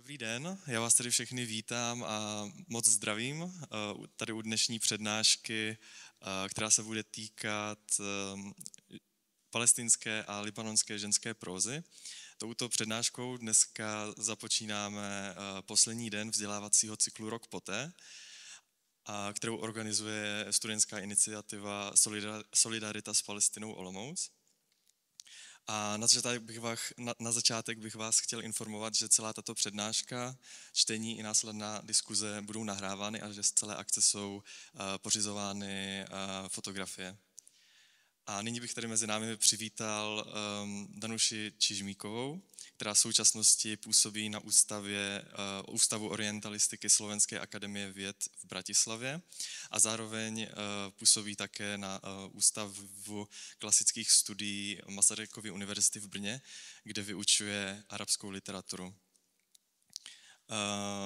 Dobrý den, já vás tady všechny vítám a moc zdravím tady u dnešní přednášky, která se bude týkat palestinské a libanonské ženské prózy. Touto přednáškou dneska započínáme poslední den vzdělávacího cyklu Rok poté, kterou organizuje studentská iniciativa Solidarita s Palestinou Olomouc. A na začátek bych vás chtěl informovat, že celá tato přednáška, čtení i následná diskuze budou nahrávány a že z celé akce jsou pořizovány fotografie. A nyní bych tady mezi námi přivítal Danuši Čižmíkovou, která v současnosti působí na Ústavu orientalistiky Slovenské akademie věd v Bratislavě a zároveň působí také na Ústavu klasických studií Masarykovy univerzity v Brně, kde vyučuje arabskou literaturu.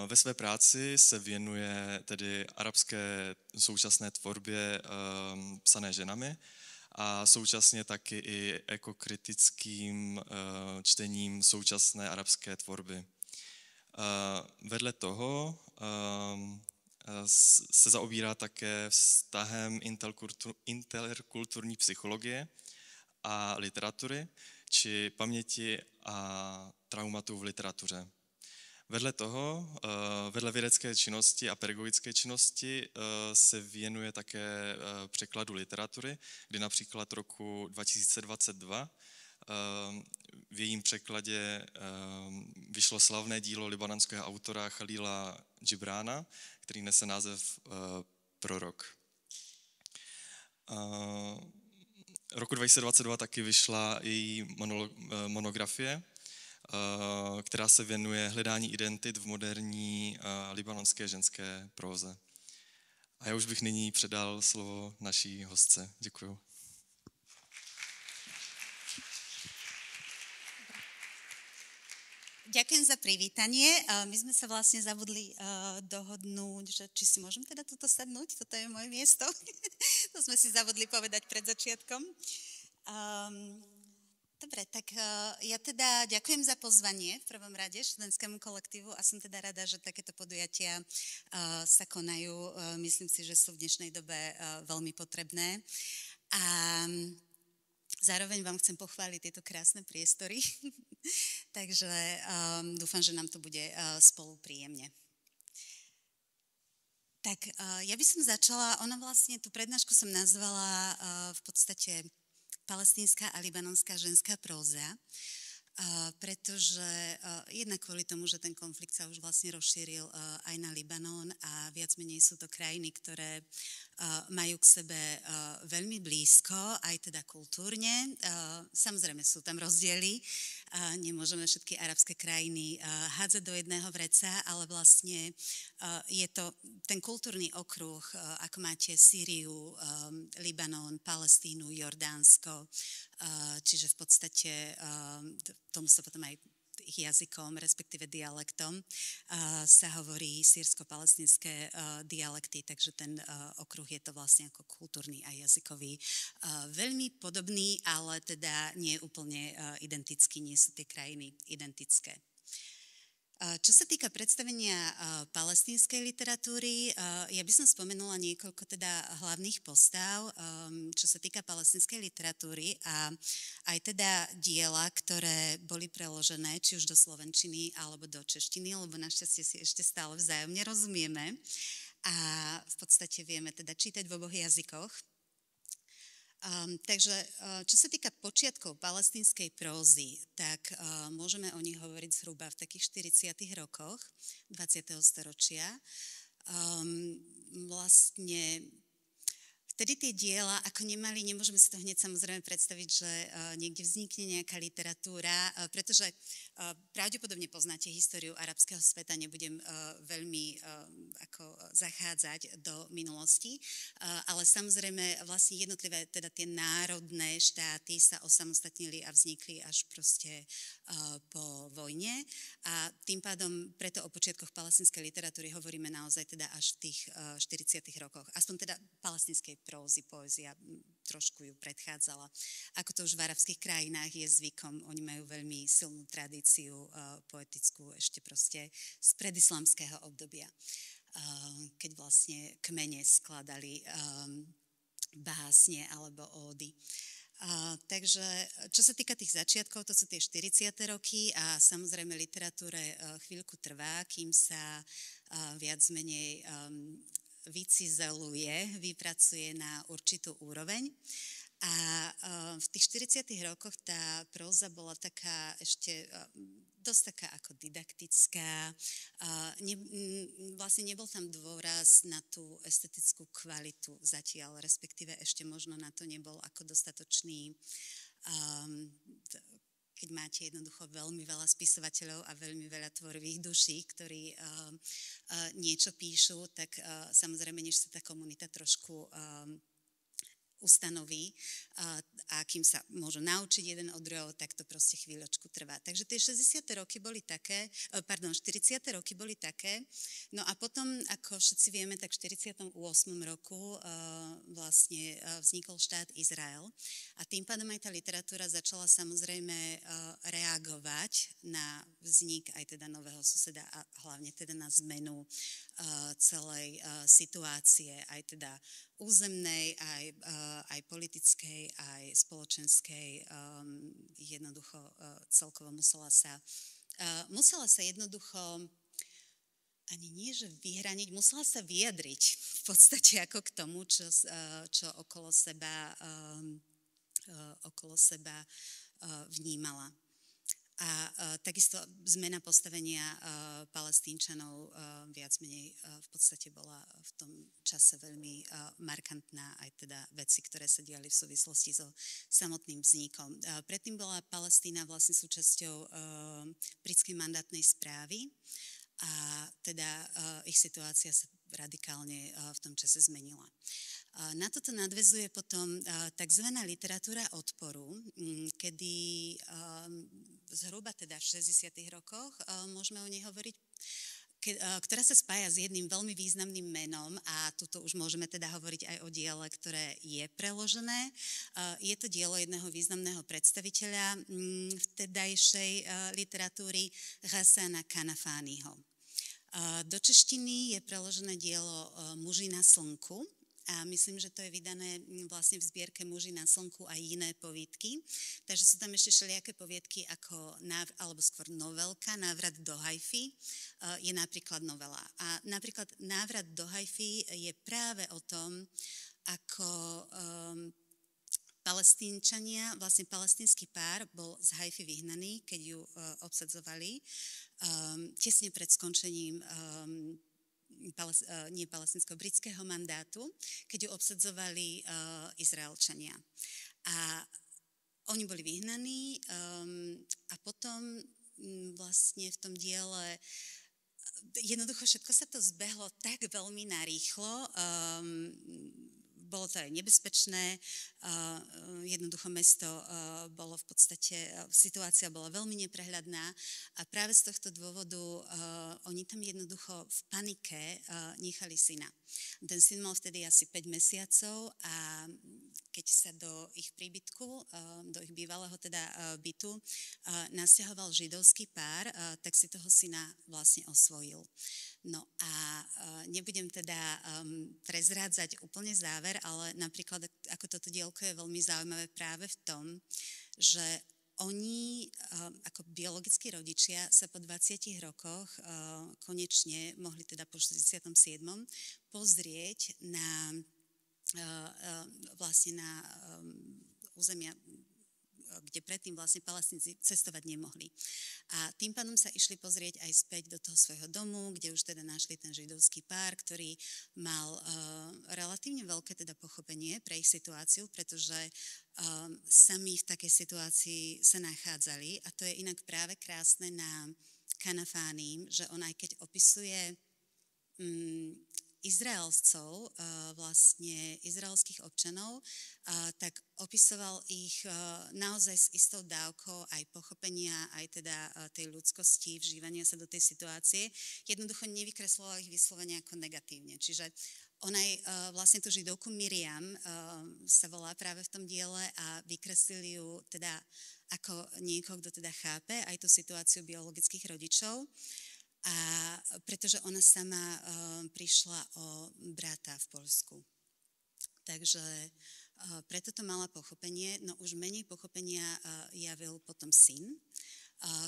Ve své práci se věnuje tedy arabské současné tvorbě psané ženami, a současně taky i ekokritickým čtením současné arabské tvorby. Vedle toho se zaobírá také vztahem interkulturní psychologie a literatury, či paměti a traumatu v literatuře. Vedle toho, vedle vědecké činnosti a pedagogické činnosti se věnuje také překladu literatury, kdy například roku 2022 v jejím překladě vyšlo slavné dílo libanonského autora Chalila Džibrána, který nese název Prorok. Roku 2022 taky vyšla její monografie, která se věnuje hledání identit v moderní libanonské ženské próze. A já už bych nyní předal slovo naší hostce. Děkuju. Ďakujem za privítanie. My sme sa vlastne zabudli dohodnúť, že či si môžem teda tuto sadnúť, toto je moje miesto. To sme si zabudli povedať pred začiatkom. Dobre, tak ja teda ďakujem za pozvanie v prvom rade študentskému kolektívu a som teda rada, že takéto podujatia sa konajú. Myslím si, že sú v dnešnej dobe veľmi potrebné. A zároveň vám chcem pochváliť tieto krásne priestory. Takže dúfam, že nám to bude spolu príjemne. Tak ja by som začala, vlastne tú prednášku som nazvala v podstate palestínska a libanonská ženská próza, pretože jednak kvôli tomu, že ten konflikt sa už vlastne rozšíril aj na Libanon a viac menej sú to krajiny, ktoré majú k sebe veľmi blízko, aj teda kultúrne. Samozrejme sú tam rozdiely, nemôžeme všetky arabské krajiny hádzať do jedného vreca, ale vlastne je to ten kultúrny okruh, ako máte Sýriu, Libanon, Palestínu, Jordánsko, čiže v podstate tomu sa potom aj ich jazykom, respektíve dialektom sa hovorí sýrsko-palestinské dialekty, takže ten okruh je to vlastne ako kultúrny a jazykový. Veľmi podobný, ale teda nie úplne identický, nie sú tie krajiny identické. Čo sa týka predstavenia palestínskej literatúry, ja by som spomenula niekoľko teda hlavných postav, čo sa týka palestínskej literatúry a aj teda diela, ktoré boli preložené či už do slovenčiny alebo do češtiny, lebo našťastie si ešte stále vzájomne rozumieme a v podstate vieme teda čítať v oboch jazykoch. Takže čo sa týka počiatkov palestínskej prózy, tak môžeme o nich hovoriť zhruba v takých 40. rokoch 20. storočia. Vlastne vtedy tie diela, ako nemôžeme si to hneď samozrejme predstaviť, že niekde vznikne nejaká literatúra, pretože pravdepodobne poznáte históriu arabského sveta, nebudem veľmi ako zachádzať do minulosti, ale samozrejme vlastne jednotlivé teda tie národné štáty sa osamostatnili a vznikli až proste po vojne a tým pádom preto o počiatkoch palestínskej literatúry hovoríme naozaj teda až v tých 40. rokoch, aspoň teda palestínskej prózy, poézia trošku ju predchádzala. Ako to už v arabských krajinách je zvykom, oni majú veľmi silnú tradíciu poetickú ešte proste z predislamského obdobia, keď vlastne kmene skladali básne alebo ódy. Takže čo sa týka tých začiatkov, to sú tie 40. roky a samozrejme literatúre chvíľku trvá, kým sa viac menej vycizeluje, vypracuje na určitú úroveň. A v tých 40. rokoch tá próza bola taká ešte dosť taká ako didaktická. Vlastne nebol tam dôraz na tú estetickú kvalitu zatiaľ, respektíve ešte možno na to nebol ako dostatočný, keď máte jednoducho veľmi veľa spisovateľov a veľmi veľa tvorivých duší, ktorí niečo píšu, tak samozrejme, než sa tá komunita trošku ustanoví a kým sa môžu naučiť jeden od druhého, tak to proste chvíľočku trvá. Takže tie 40. roky boli také, 40. roky boli také, no a potom, ako všetci vieme, tak v 48. roku vlastne vznikol štát Izrael a tým pádom aj tá literatúra začala samozrejme reagovať na vznik aj teda nového suseda a hlavne teda na zmenu celej situácie, aj teda územnej, aj politickej, aj spoločenskej, jednoducho celkovo musela sa jednoducho ani nie, že vyhraniť, musela sa vyjadriť v podstate ako k tomu, čo okolo seba vnímala. A takisto zmena postavenia Palestínčanov viac menej v podstate bola v tom čase veľmi markantná, aj teda veci, ktoré sa diali v súvislosti so samotným vznikom. Predtým bola Palestína vlastne súčasťou britskej mandátnej správy a teda ich situácia sa radikálne v tom čase zmenila. Na toto nadväzuje potom tzv. Literatúra odporu, kedy zhruba teda v 60. rokoch môžeme o nej hovoriť, ktorá sa spája s jedným veľmi významným menom a tuto už môžeme teda hovoriť aj o diele, ktoré je preložené. Je to dielo jedného významného predstaviteľa vtedajšej literatúry Ghassana Kanafányho. Do češtiny je preložené dielo Muži na slnku, a myslím, že to je vydané vlastne v zbierke Muži na slnku a iné povídky. Takže sú tam ešte všelijaké poviedky ako, alebo skôr novelka Návrat do Haify je napríklad novela. A napríklad Návrat do Haify je práve o tom, ako Palestínčania, vlastne palestínsky pár bol z Haify vyhnaný, keď ju obsadzovali tesne pred skončením nie palestinského, britského mandátu, keď ju obsadzovali Izraelčania. A oni boli vyhnaní a potom vlastne v tom diele jednoducho všetko sa to zbehlo tak veľmi narýchlo, bolo to aj nebezpečné, jednoducho mesto bolo v podstate, situácia bola veľmi neprehľadná a práve z tohto dôvodu oni tam jednoducho v panike nechali syna. Ten syn mal vtedy asi 5 mesiacov a keď sa do ich príbytku, do ich bývalého teda bytu nasťahoval židovský pár, tak si toho syna vlastne osvojil. No a nebudem teda prezrádzať úplne záver, ale napríklad ako toto dielko je veľmi zaujímavé práve v tom, že oni ako biologickí rodičia sa po 20 rokoch konečne mohli teda po 67. pozrieť na vlastne na územia, kde predtým vlastne Palestínci cestovať nemohli. A tým pádom sa išli pozrieť aj späť do toho svojho domu, kde už teda našli ten židovský pár, ktorý mal relatívne veľké teda pochopenie pre ich situáciu, pretože sami v takej situácii sa nachádzali a to je inak práve krásne na Kanafáným, že on aj keď opisuje Izraelcov, vlastne izraelských občanov, tak opisoval ich naozaj s istou dávkou aj pochopenia, aj teda tej ľudskosti, vžívania sa do tej situácie. Jednoducho nevykresloval ich vyslovene ako negatívne. Čiže Ona aj vlastne tú židovku Miriam sa volá práve v tom diele a vykreslili ju teda ako niekoho, kto teda chápe aj tú situáciu biologických rodičov. A pretože ona sama prišla o brata v Poľsku. Takže preto to mala pochopenie, no už menej pochopenia javil potom syn,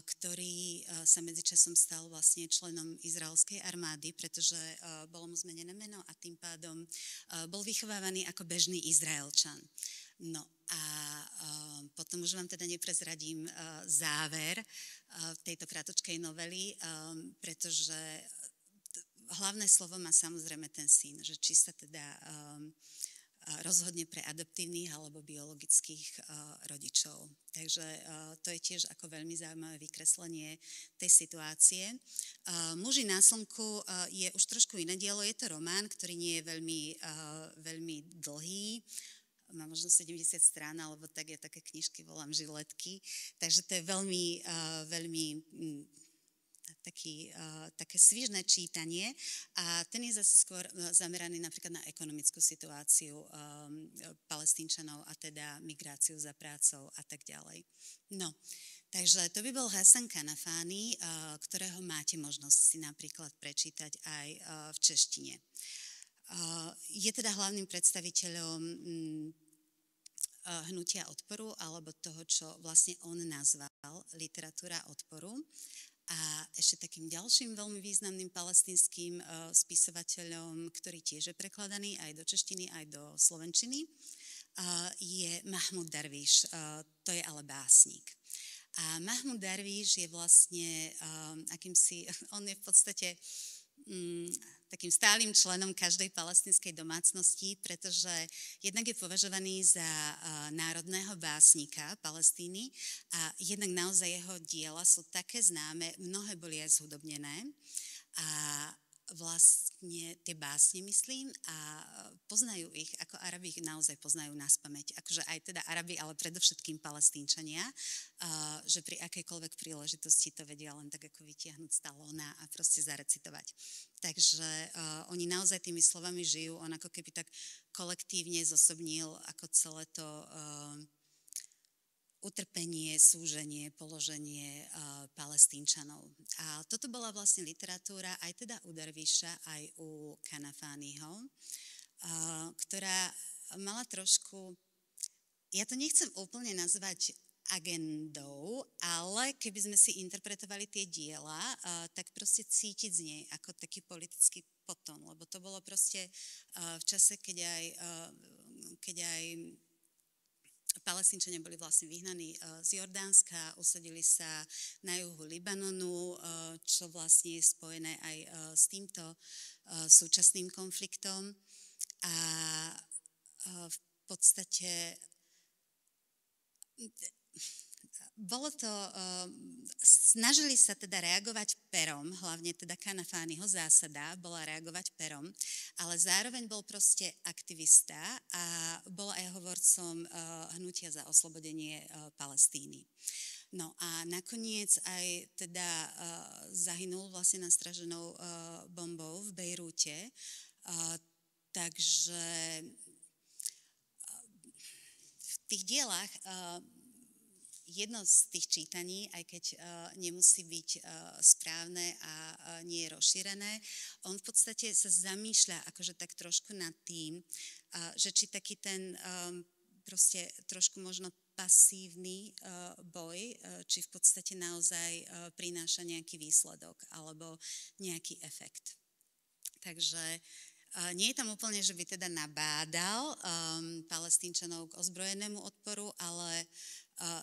ktorý sa medzičasom stal vlastne členom izraelskej armády, pretože bolo mu zmenené meno a tým pádom bol vychovávaný ako bežný Izraelčan. No a potom už vám teda neprezradím záver tejto krátkočkej novely, pretože hlavné slovo má samozrejme ten syn, že či sa teda rozhodne pre adoptívnych alebo biologických rodičov. Takže to je tiež ako veľmi zaujímavé vykreslenie tej situácie. Muži na slnku je už trošku iné dielo, je to román, ktorý nie je veľmi dlhý, má možno 70 strán, alebo tak ja také knižky volám žiletky, takže to je veľmi také svižné čítanie a ten je zase skôr zameraný napríklad na ekonomickú situáciu Palestínčanov a teda migráciu za prácou a tak ďalej. No, takže to by bol Hasan Kanafány, ktorého máte možnosť si napríklad prečítať aj v češtine. Je teda hlavným predstaviteľom hnutia odporu alebo toho, čo vlastne on nazval literatúra odporu. A ešte takým ďalším veľmi významným palestínskym spisovateľom, ktorý tiež je prekladaný aj do češtiny, aj do slovenčiny, je Mahmud Darvíš, to je ale básnik. A Mahmud Darvíš je vlastne on je v podstate takým stálym členom každej palestínskej domácnosti, pretože jednak je považovaný za národného básnika Palestíny a jednak naozaj jeho diela sú také známe, mnohé boli aj zhudobnené a vlastne tie básne, myslím, a poznajú ich, ako Arabi ich naozaj poznajú naspamäť. Akože aj teda Arabi, ale predovšetkým Palestínčania, že pri akejkoľvek príležitosti to vedia len tak ako vytiahnuť z talóna a proste zarecitovať. Takže oni naozaj tými slovami žijú, on ako keby tak kolektívne zosobnil ako celé to utrpenie, súženie, položenie Palestínčanov. A toto bola vlastne literatúra aj teda u Darvíša, aj u Kanafányho, ktorá mala trošku, ja to nechcem úplne nazvať agendou, ale keby sme si interpretovali tie diela, tak proste cítiť z nej ako taký politický potom, lebo to bolo proste v čase, keď aj Palestínčania boli vlastne vyhnaní z Jordánska, usadili sa na juhu Libanonu, čo vlastne je spojené aj s týmto súčasným konfliktom. A v podstate bolo to, snažili sa teda reagovať perom, hlavne teda Kanafányho zásada bola reagovať perom, ale zároveň bol proste aktivista a bol aj hovorcom hnutia za oslobodenie Palestíny. No a nakoniec aj teda zahynul vlastne nastraženou bombou v Bejrúte, takže v tých dielách jedno z tých čítaní, aj keď nemusí byť správne a nie je rozšírené, on v podstate sa zamýšľa akože tak trošku nad tým, že či taký ten proste trošku možno pasívny boj, či v podstate naozaj prináša nejaký výsledok alebo nejaký efekt. Takže nie je tam úplne, že by teda nabádal Palestínčanov k ozbrojenému odporu, ale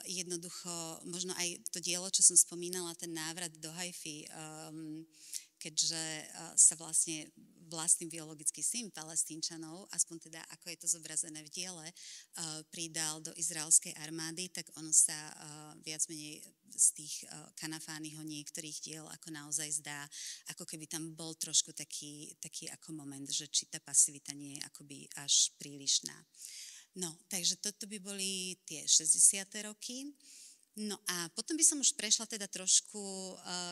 jednoducho, možno aj to dielo, čo som spomínala, ten návrat do Haify, keďže sa vlastne vlastný biologický syn Palestínčanov, aspoň teda ako je to zobrazené v diele, pridal do izraelskej armády, tak ono sa viac menej z tých Kanafányho niektorých diel ako naozaj zdá, ako keby tam bol trošku taký ako moment, že či tá pasivita nie je akoby až prílišná. No, takže toto by boli tie 60. roky. No a potom by som už prešla teda trošku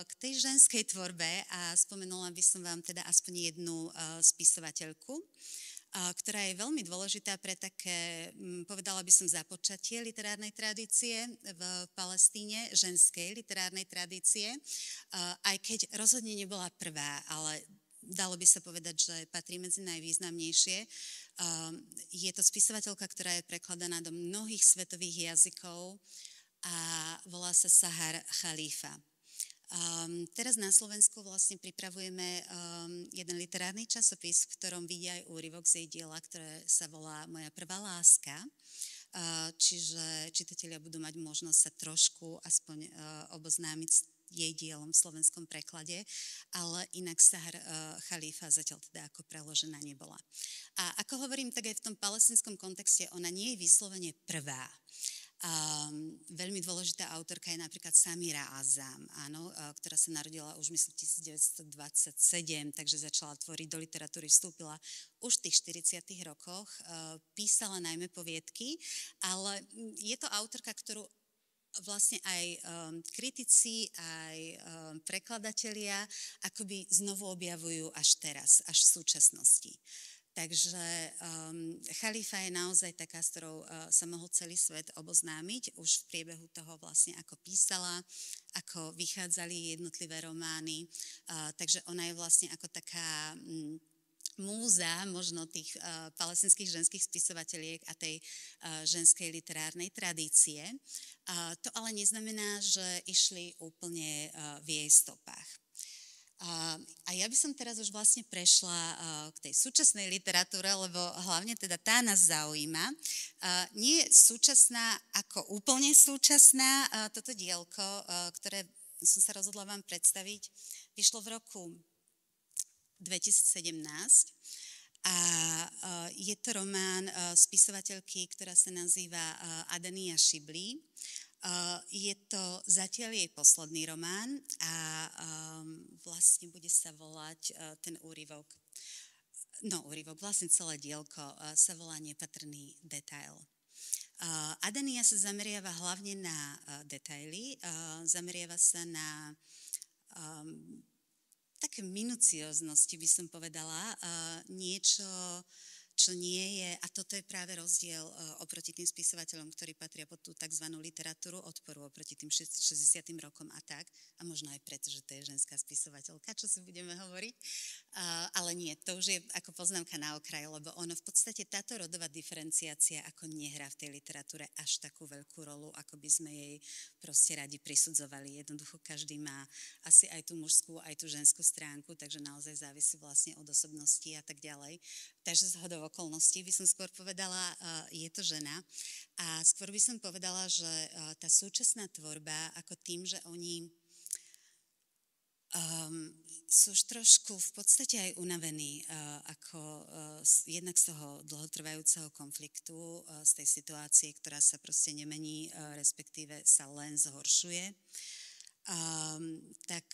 k tej ženskej tvorbe a spomenula by som vám teda aspoň jednu spisovateľku, ktorá je veľmi dôležitá pre také, povedala by som, započatie literárnej tradície v Palestíne, ženskej literárnej tradície, aj keď rozhodne nebola prvá, ale dalo by sa povedať, že patrí medzi najvýznamnejšie. Je to spisovateľka, ktorá je prekladaná do mnohých svetových jazykov a volá sa Sahar Khalifa. Teraz na Slovensku vlastne pripravujeme jeden literárny časopis, v ktorom vidia aj úryvok z jej diela, ktoré sa volá Moja prvá láska. Čiže čitatelia budú mať možnosť sa trošku aspoň oboznámiť s jej dielom v slovenskom preklade, ale inak Sahar Khalifa zatiaľ teda ako preložená nebola. A ako hovorím, tak aj v tom palestínskom kontexte ona nie je vyslovene prvá. Veľmi dôležitá autorka je napríklad Samira Azam, áno, ktorá sa narodila už myslím 1927, takže začala tvoriť do literatúry, vstúpila už v tých 40. rokoch, písala najmä poviedky, ale je to autorka, ktorú vlastne aj kritici, aj prekladatelia akoby znovu objavujú až teraz, až v súčasnosti. Takže Khalifa je naozaj taká, s ktorou sa mohol celý svet oboznámiť už v priebehu toho vlastne, ako písala, ako vychádzali jednotlivé romány. Takže ona je vlastne ako taká múza možno tých palestinských ženských spisovateľiek a tej ženskej literárnej tradície. To ale neznamená, že išli úplne v jej stopách. A ja by som teraz už vlastne prešla k tej súčasnej literatúre, lebo hlavne teda tá nás zaujíma. Nie je súčasná ako úplne súčasná toto dielko, ktoré som sa rozhodla vám predstaviť, vyšlo v roku 2017 a je to román spisovateľky, ktorá sa nazýva Adania Šibli. Je to zatiaľ jej posledný román a vlastne bude sa volať ten úryvok, vlastne celé dielko sa volá Nepatrný detail. Adania sa zameriava hlavne na detaily, zameriava sa na také minucioznosti, by som povedala, niečo, čo nie je, a toto je práve rozdiel oproti tým spisovateľom, ktorí patria pod tú tzv. Literatúru odporu, oproti tým 60. rokom a tak, a možno aj preto, že to je ženská spisovateľka, čo si budeme hovoriť, ale nie, to už je ako poznámka na okraj, lebo ono v podstate táto rodová diferenciácia ako nehrá v tej literatúre až takú veľkú rolu, ako by sme jej proste radi prisudzovali. Jednoducho každý má asi aj tú mužskú, aj tú ženskú stránku, takže naozaj závisí vlastne od osobnosti a tak ďalej. Takže zhodou okolností by som skôr povedala, je to žena. A skôr by som povedala, že tá súčasná tvorba, ako tým, že oni sú už trošku v podstate aj unavení jednak z toho dlhotrvajúceho konfliktu, z tej situácie, ktorá sa proste nemení, respektíve sa len zhoršuje. Tak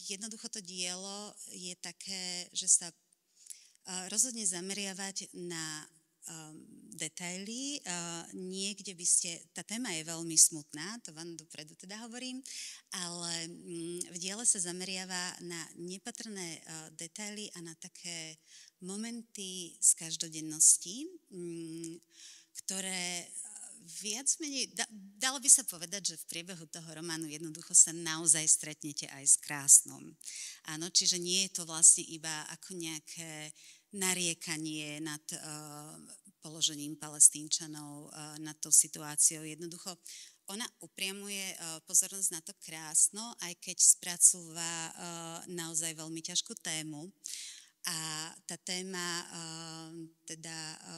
jednoducho to dielo je také, že sa rozhodne zameriavať na detaily. Niekde by ste, tá téma je veľmi smutná, to vám dopredu teda hovorím, ale v diele sa zameriava na nepatrné detaily a na také momenty z každodennosti, ktoré viac menej, dalo by sa povedať, že v priebehu toho románu jednoducho sa naozaj stretnete aj s krásnom. Áno, čiže nie je to vlastne iba ako nejaké nariekanie nad položením Palestínčanov, nad tou situáciou. Jednoducho ona upriamuje pozornosť na to krásno, aj keď spracúva naozaj veľmi ťažkú tému. A tá téma teda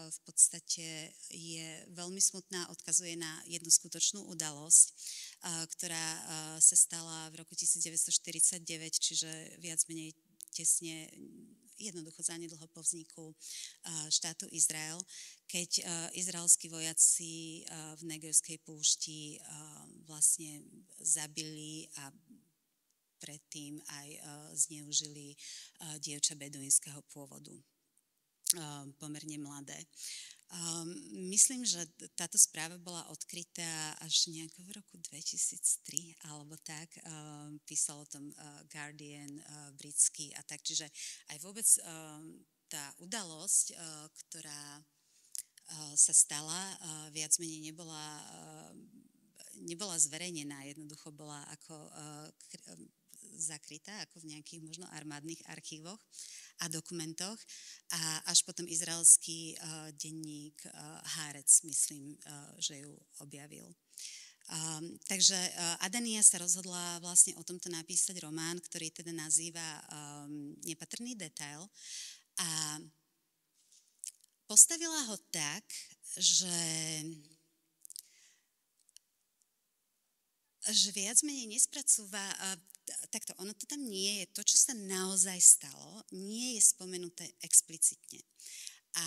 v podstate je veľmi smutná, odkazuje na jednu skutočnú udalosť, ktorá sa stala v roku 1949, čiže viac menej tesne, jednoducho zanedlho po vzniku štátu Izrael, keď izraelskí vojaci v Negevskej púšti vlastne zabili a predtým aj zneužili dievča beduínskeho pôvodu, pomerne mladé. Myslím, že táto správa bola odkrytá až nejako v roku 2003 alebo tak. Písal o tom Guardian britský a tak. Čiže aj vôbec tá udalosť, ktorá sa stala, viac menej nebola zverejnená. Jednoducho bola ako zakrytá, ako v nejakých možno armádnych archívoch a dokumentoch. A až potom izraelský denník Haaretz, myslím, že ju objavil. Takže Adania sa rozhodla vlastne o tomto napísať román, ktorý teda nazýva Nepatrný detail. A postavila ho tak, že viac menej nespracúva, takto, ono to tam nie je, to, čo sa naozaj stalo, nie je spomenuté explicitne. A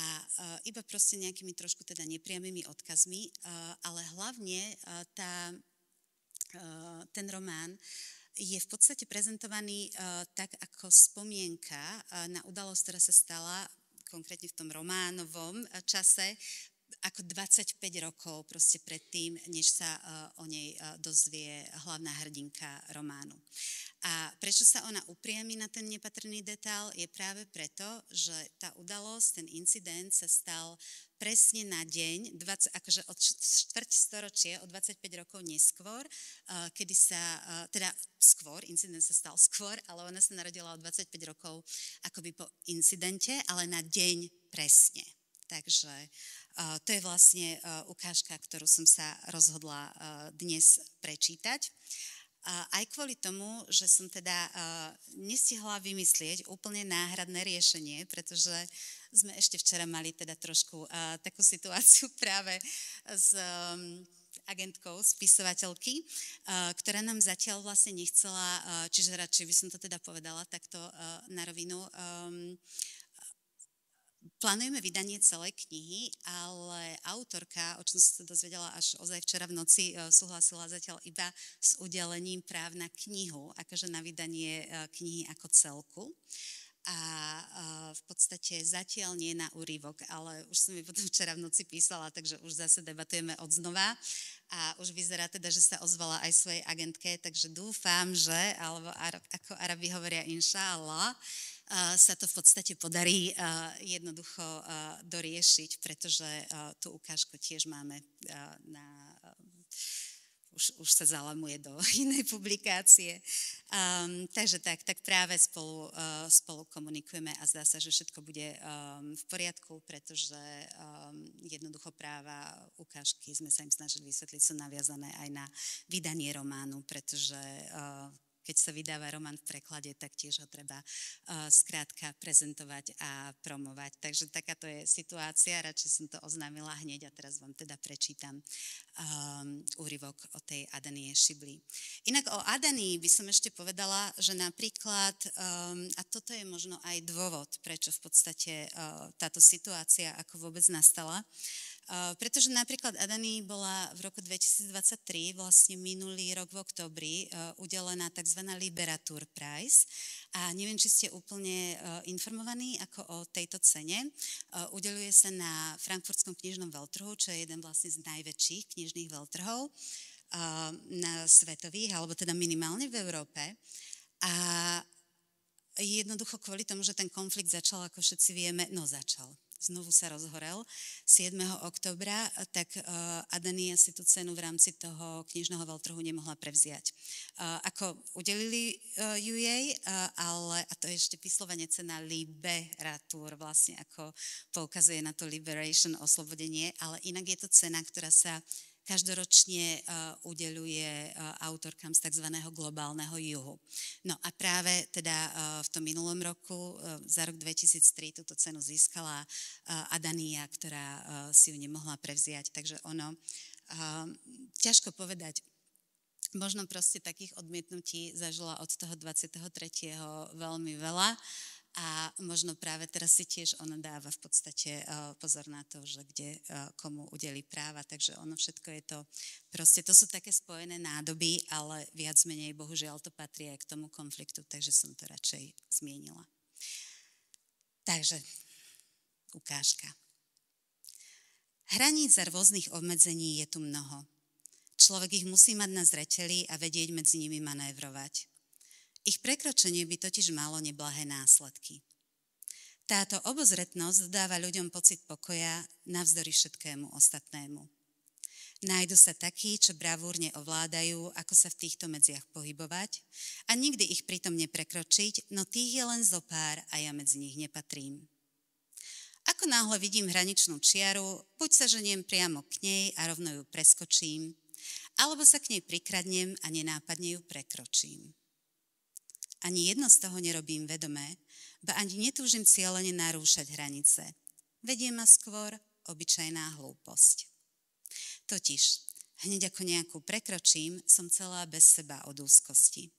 iba proste nejakými trošku teda nepriamými odkazmi, ale hlavne ten román je v podstate prezentovaný tak ako spomienka na udalosť, ktorá sa stala konkrétne v tom románovom čase, ako 25 rokov proste predtým, než sa o nej dozvie hlavná hrdinka románu. A prečo sa ona upriami na ten nepatrný detail, je práve preto, že tá udalosť, ten incident sa stal presne na deň, akože od štvrťstoročie, o 25 rokov neskôr, kedy sa, teda skôr, incident sa stal skôr, ale ona sa narodila o 25 rokov akoby po incidente, ale na deň presne. Takže to je vlastne ukážka, ktorú som sa rozhodla dnes prečítať. Aj kvôli tomu, že som teda nestihla vymyslieť úplne náhradné riešenie, pretože sme ešte včera mali teda trošku takú situáciu práve s agentkou, spisovateľky, ktorá nám zatiaľ vlastne nechcela, čiže radšej by som to teda povedala takto na rovinu. Plánujeme vydanie celej knihy, ale autorka, o čom som sa dozvedela až ozaj včera v noci, súhlasila zatiaľ iba s udelením práv na knihu, akože na vydanie knihy ako celku. A v podstate zatiaľ nie na úryvok, ale už som mi potom včera v noci písala, takže už zase debatujeme odznova a už vyzerá teda, že sa ozvala aj svojej agentke, takže dúfam, že, alebo ako Arabi hovoria inšallah, sa to v podstate podarí jednoducho doriešiť, pretože tú ukážku tiež máme už sa zalamuje do inej publikácie. Takže tak práve spolu komunikujeme a zdá sa, že všetko bude v poriadku, pretože jednoducho práva ukážky sme sa im snažili vysvetliť, sú naviazané aj na vydanie románu, pretože keď sa vydáva román v preklade, tak tiež ho treba skrátka prezentovať a promovať. Takže takáto je situácia, radšej som to oznámila hneď a teraz vám teda prečítam úryvok o tej Adanie Šibli. Inak o Adanii by som ešte povedala, že napríklad, a toto je možno aj dôvod, prečo v podstate táto situácia ako vôbec nastala, pretože napríklad Adanii bola v roku 2023, vlastne minulý rok v októbri, udelená tzv. Literature Prize. A neviem, či ste úplne informovaní ako o tejto cene. Udeľuje sa na Frankfurtskom knižnom veľtrhu, čo je jeden vlastne z najväčších knižných veľtrhov na svetových, alebo teda minimálne v Európe. A jednoducho kvôli tomu, že ten konflikt začal, ako všetci vieme, znovu sa rozhorel 7. októbra, tak Adania si tú cenu v rámci toho knižného veľtrhu nemohla prevziať. Ako udelili ju jej, ale, a to je ešte vyslovene cena Liberatur, vlastne ako poukazuje na to liberation, oslobodenie, ale inak je to cena, ktorá sa každoročne udeľuje autorkám z tzv. Globálneho juhu. No a práve teda v tom minulom roku, za rok 2003, túto cenu získala Adania, ktorá si ju nemohla prevziať. Takže ono, ťažko povedať, možno proste takých odmietnutí zažila od toho 23. veľmi veľa. A možno práve teraz si tiež ona dáva v podstate pozor na to, že kde komu udeli práva, takže ono všetko je to, proste to sú také spojené nádoby, ale viac menej bohužiaľ to patrí aj k tomu konfliktu, takže som to radšej zmienila. Takže, ukážka. Hraníc a rôznych obmedzení je tu mnoho. Človek ich musí mať na zreteli a vedieť medzi nimi manévrovať. Ich prekročenie by totiž malo neblahé následky. Táto obozretnosť dáva ľuďom pocit pokoja navzdory všetkému ostatnému. Nájdu sa takí, čo bravúrne ovládajú, ako sa v týchto medziach pohybovať a nikdy ich pritom neprekročiť, no tých je len zopár a ja medzi nich nepatrím. Ako náhle vidím hraničnú čiaru, buď sa ženiem priamo k nej a rovno ju preskočím, alebo sa k nej prikradnem a nenápadne ju prekročím. Ani jedno z toho nerobím vedomé, ba ani netúžim cieľene narúšať hranice. Vedie ma skôr obyčajná hlúposť. Totiž, hneď ako nejakú prekročím, som celá bez seba od úzkosti.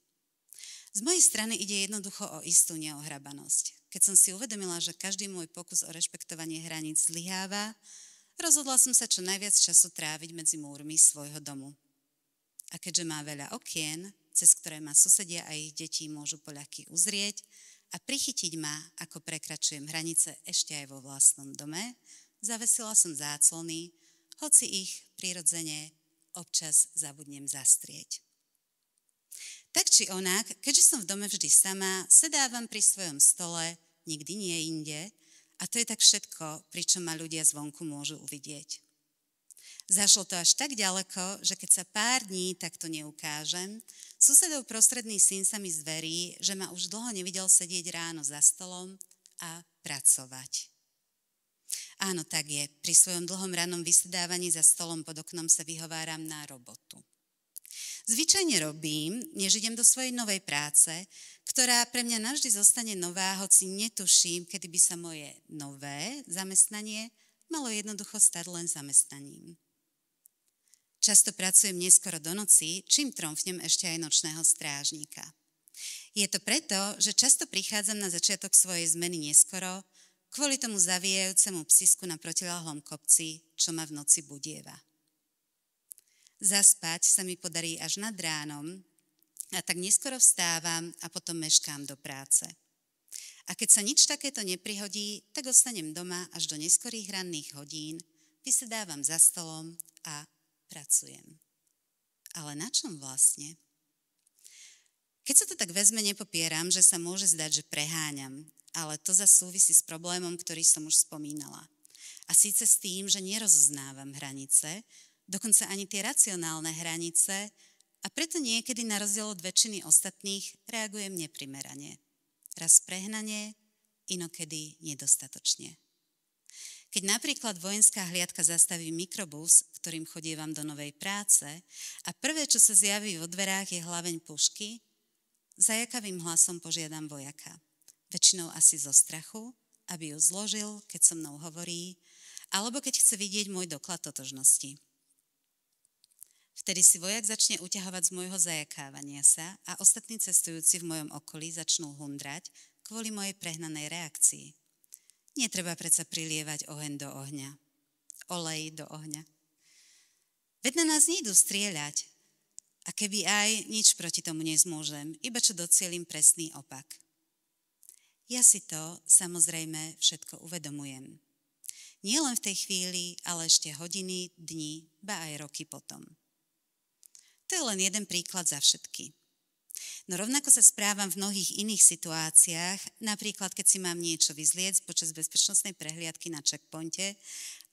Z mojej strany ide jednoducho o istú neohrabanosť. Keď som si uvedomila, že každý môj pokus o rešpektovanie hraníc zlyháva, rozhodla som sa čo najviac času tráviť medzi múrmi svojho domu. A keďže má veľa okien, cez ktoré ma susedia a ich deti môžu poľahky uzrieť a prichytiť ma, ako prekračujem hranice ešte aj vo vlastnom dome, zavesila som záclony, hoci ich prirodzene občas zabudnem zastrieť. Tak či onak, keďže som v dome vždy sama, sedávam pri svojom stole, nikdy nie inde, a to je tak všetko, pričom ma ľudia zvonku môžu uvidieť. Zašlo to až tak ďaleko, že keď sa pár dní takto neukážem, susedov prostredný syn sa mi zverí, že ma už dlho nevidel sedieť ráno za stolom a pracovať. Áno, tak je. Pri svojom dlhom rannom vysedávaní za stolom pod oknom sa vyhováram na robotu. Zvyčajne robím, než idem do svojej novej práce, ktorá pre mňa navždy zostane nová, hoci netuším, kedy by sa moje nové zamestnanie malo jednoducho stať len zamestnaním. Často pracujem neskoro do noci, čím tromfnem ešte aj nočného strážnika. Je to preto, že často prichádzam na začiatok svojej zmeny neskoro, kvôli tomu zavíjajúcemu psisku na protiľahlom kopci, čo ma v noci budieva. Zaspať sa mi podarí až nad ránom a tak neskoro vstávam a potom meškám do práce. A keď sa nič takéto neprihodí, tak ostanem doma až do neskorých ranných hodín, vysedávam za stolom a pracujem. Ale na čom vlastne? Keď sa to tak vezme, nepopieram, že sa môže zdať, že preháňam, ale to zase súvisí s problémom, ktorý som už spomínala. A síce s tým, že nerozoznávam hranice, dokonca ani tie racionálne hranice, a preto niekedy na rozdiel od väčšiny ostatných reagujem neprimerane. Raz prehnane, inokedy nedostatočne. Keď napríklad vojenská hliadka zastaví mikrobus, ktorým chodievam do novej práce, a prvé, čo sa zjaví vo dverách, je hlaveň pušky, zajakavým hlasom požiadam vojaka. Väčšinou asi zo strachu, aby ju zložil, keď so mnou hovorí, alebo keď chce vidieť môj doklad totožnosti. Vtedy si vojak začne uťahovať z môjho zajakávania sa a ostatní cestujúci v mojom okolí začnú hundrať kvôli mojej prehnanej reakcii. Netreba predsa prilievať oheň do ohňa. Olej do ohňa. Veď na nás nejdú strieľať. A keby aj, nič proti tomu nezmôžem, iba čo docielim presný opak. Ja si to, samozrejme, všetko uvedomujem. Nie len v tej chvíli, ale ešte hodiny, dni, ba aj roky potom. To je len jeden príklad za všetky. No rovnako sa správam v mnohých iných situáciách, napríklad keď si mám niečo vyzliecť počas bezpečnostnej prehliadky na checkpointe,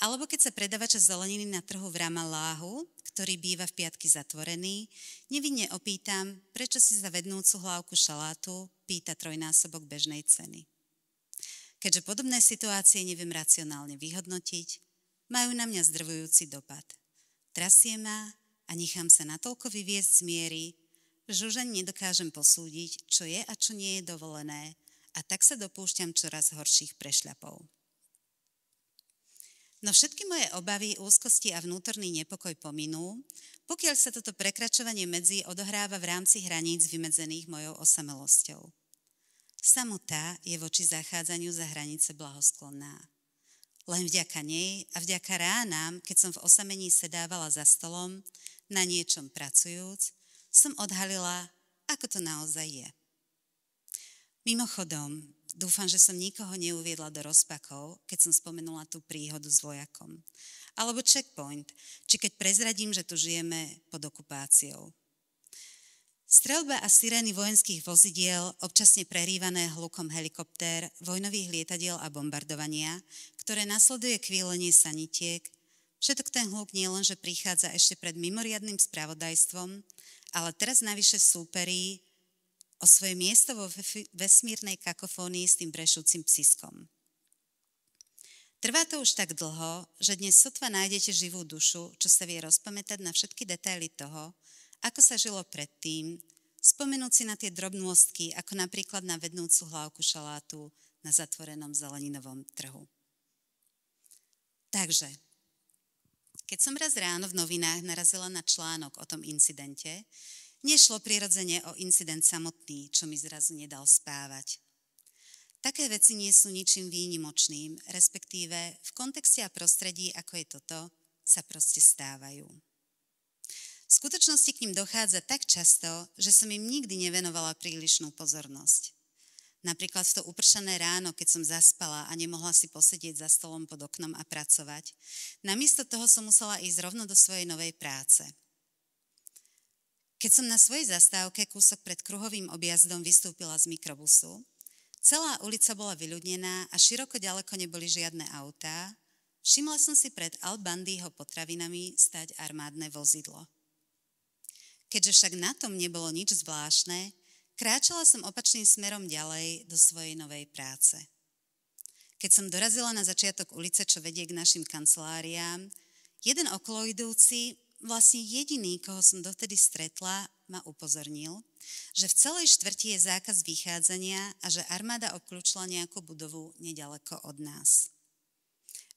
alebo keď sa predavača zeleniny na trhu v Ramalláhu, ktorý býva v piatky zatvorený, nevinne opýtam, prečo si za vednúcu hlávku šalátu pýta trojnásobok bežnej ceny. Keďže podobné situácie neviem racionálne vyhodnotiť, majú na mňa zdrvujúci dopad. Trasie ma a nechám sa natoľko vyviesť z miery, že už ani nedokážem posúdiť, čo je a čo nie je dovolené, a tak sa dopúšťam čoraz horších prešľapov. No všetky moje obavy, úzkosti a vnútorný nepokoj pominú, pokiaľ sa toto prekračovanie medzi odohráva v rámci hraníc vymedzených mojou osamelosťou. Samota je voči zachádzaniu za hranice blahosklonná. Len vďaka nej a vďaka ránám, keď som v osamení sedávala za stolom, na niečom pracujúc, som odhalila, ako to naozaj je. Mimochodom, Dúfam, že som nikoho neuviedla do rozpakov, keď som spomenula tú príhodu s vojakom. Alebo checkpoint, či keď prezradím, že tu žijeme pod okupáciou. Streľba a sirény vojenských vozidiel, občasne prerývané hlukom helikoptér, vojnových lietadiel a bombardovania, ktoré nasleduje kvílenie sanitiek, všetok ten hluk nie len, že prichádza ešte pred mimoriadnym spravodajstvom, ale teraz navyše súperí o svoje miesto vo vesmírnej kakofónii s tým brešúcim psiskom. Trvá to už tak dlho, že dnes sotva nájdete živú dušu, čo sa vie rozpamätať na všetky detaily toho, ako sa žilo predtým, spomenúť si na tie drobnôstky, ako napríklad na vednúcu hlavku šalátu na zatvorenom zeleninovom trhu. Takže, keď som raz ráno v novinách narazila na článok o tom incidente, nešlo prirodzene o incident samotný, čo mi zrazu nedal spávať. Také veci nie sú ničím výnimočným, respektíve v kontexte a prostredí, ako je toto, sa proste stávajú. V skutočnosti k ním dochádza tak často, že som im nikdy nevenovala prílišnú pozornosť. Napríklad v to upršané ráno, keď som zaspala a nemohla si posedieť za stolom pod oknom a pracovať, namiesto toho som musela ísť rovno do svojej novej práce. Keď som na svojej zastávke kúsok pred kruhovým objazdom vystúpila z mikrobusu, celá ulica bola vyľudnená a široko ďaleko neboli žiadne autá, všimla som si pred Al-Bandiho potravinami stáť armádne vozidlo. Keďže však na tom nebolo nič zvláštne, kráčala som opačným smerom ďalej do svojej novej práce. Keď som dorazila na začiatok ulice, čo vedie k našim kanceláriám, jeden okoloidúci, vlastne jediný, koho som dovtedy stretla, ma upozornil, že v celej štvrti je zákaz vychádzania a že armáda obkľúčila nejakú budovu nedaleko od nás.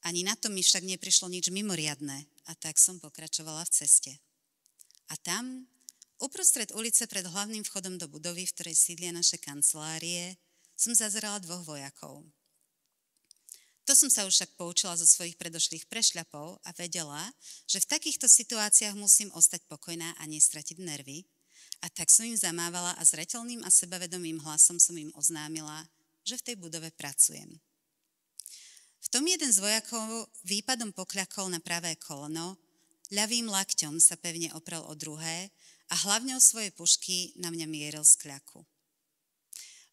Ani na to mi však neprišlo nič mimoriadne a tak som pokračovala v ceste. A tam, uprostred ulice pred hlavným vchodom do budovy, v ktorej sídlia naše kancelárie, som zazerala 2 vojakov. To som sa už však poučila zo svojich predošlých prešľapov a vedela, že v takýchto situáciách musím ostať pokojná a nestratiť nervy. A tak som im zamávala a zreteľným a sebavedomým hlasom som im oznámila, že v tej budove pracujem. V tom jeden z vojakov výpadom pokľakol na pravé koleno, ľavým lakťom sa pevne oprel o druhé a hlavňou svojej pušky na mňa mieril z kľaku.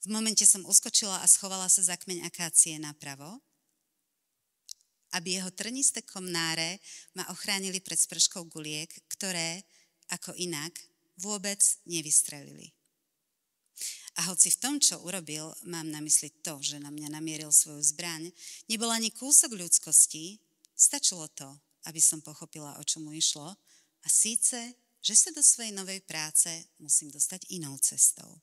V momente som uskočila a schovala sa za kmeň akácie napravo, aby jeho trnisté komnáre ma ochránili pred sprškou guliek, ktoré, ako inak, vôbec nevystrelili. A hoci v tom, čo urobil, mám na mysli to, že na mňa namieril svoju zbraň, nebol ani kúsok ľudskosti, stačilo to, aby som pochopila, o čo mu išlo, a síce, že sa do svojej novej práce musím dostať inou cestou.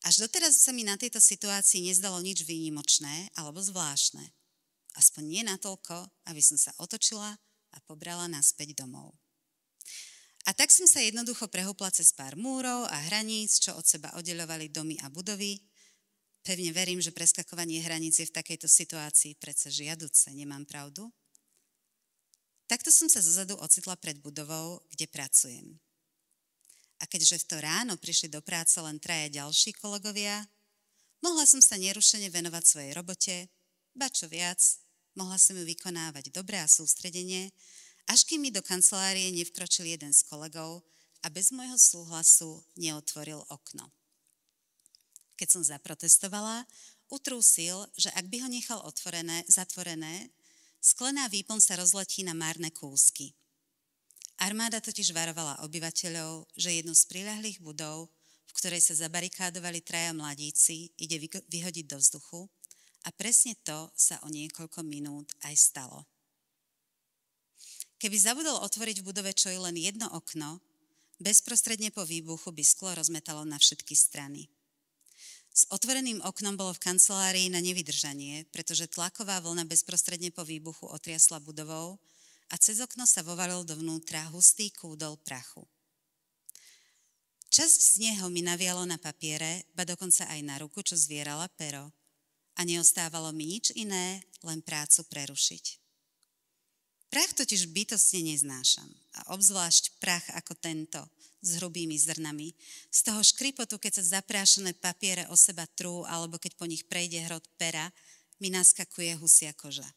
Až doteraz sa mi na tejto situácii nezdalo nič výnimočné alebo zvláštne. Aspoň nie natoľko, aby som sa otočila a pobrala naspäť domov. A tak som sa jednoducho prehúpla cez pár múrov a hraníc, čo od seba oddeľovali domy a budovy. Pevne verím, že preskakovanie hraníc je v takejto situácii predsa žiaduce, nemám pravdu? Takto som sa zozadu ocitla pred budovou, kde pracujem. A keďže v to ráno prišli do práce len 3 ďalší kolegovia, mohla som sa nerušene venovať svojej robote, ba čo viac, mohla som ju vykonávať dobre a sústredene, až kým mi do kancelárie nevkročil jeden z kolegov a bez môjho súhlasu neotvoril okno. Keď som zaprotestovala, utrúsil, že ak by ho nechal zatvorené, sklená výplň sa rozletí na márne kúsky. Armáda totiž varovala obyvateľov, že jednu z priľahlých budov, v ktorej sa zabarikádovali 3 mladíci, ide vyhodiť do vzduchu, a presne to sa o niekoľko minút aj stalo. Keby zabudol otvoriť v budove čo i len jedno okno, bezprostredne po výbuchu by sklo rozmetalo na všetky strany. S otvoreným oknom bolo v kancelárii na nevydržanie, pretože tlaková vlna bezprostredne po výbuchu otriasla budovou a cez okno sa vovalil dovnútra hustý kúdol prachu. Časť z neho mi navialo na papiere, ba dokonca aj na ruku, čo zvierala pero. A neostávalo mi nič iné, len prácu prerušiť. Prach totiž bytostne neznášam. A obzvlášť prach ako tento, s hrubými zrnami. Z toho škripotu, keď sa zaprášené papiere o seba trú, alebo keď po nich prejde hrot pera, mi naskakuje husia koža.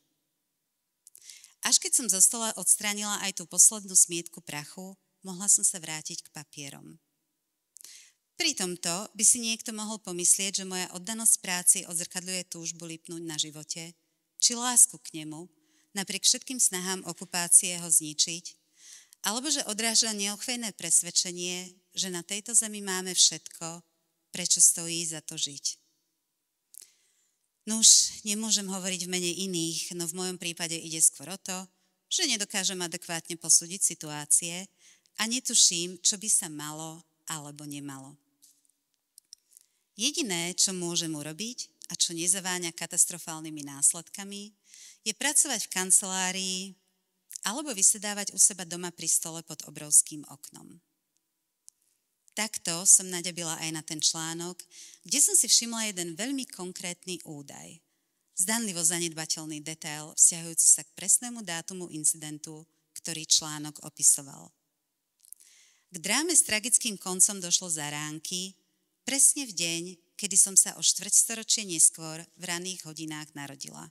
Až keď som zo stola odstránila aj tú poslednú smietku prachu, mohla som sa vrátiť k papierom. Pri tomto by si niekto mohol pomyslieť, že moja oddanosť práci odzrkadľuje túžbu lipnúť na živote, či lásku k nemu, napriek všetkým snahám okupácie ho zničiť, alebo že odráža neochvejné presvedčenie, že na tejto zemi máme všetko, prečo stojí za to žiť. Nuž, nemôžem hovoriť v mene iných, no v mojom prípade ide skôr o to, že nedokážem adekvátne posúdiť situácie a netuším, čo by sa malo alebo nemalo. Jediné, čo môžem urobiť a čo nezaváňa katastrofálnymi následkami, je pracovať v kancelárii alebo vysedávať u seba doma pri stole pod obrovským oknom. Takto som naďabila aj na ten článok, kde som si všimla jeden veľmi konkrétny údaj. Zdanlivo zanedbateľný detail vzťahujúci sa k presnému dátumu incidentu, ktorý článok opisoval. K dráme s tragickým koncom došlo za ránky, presne v deň, kedy som sa o štvrťstoročie neskôr v raných hodinách narodila.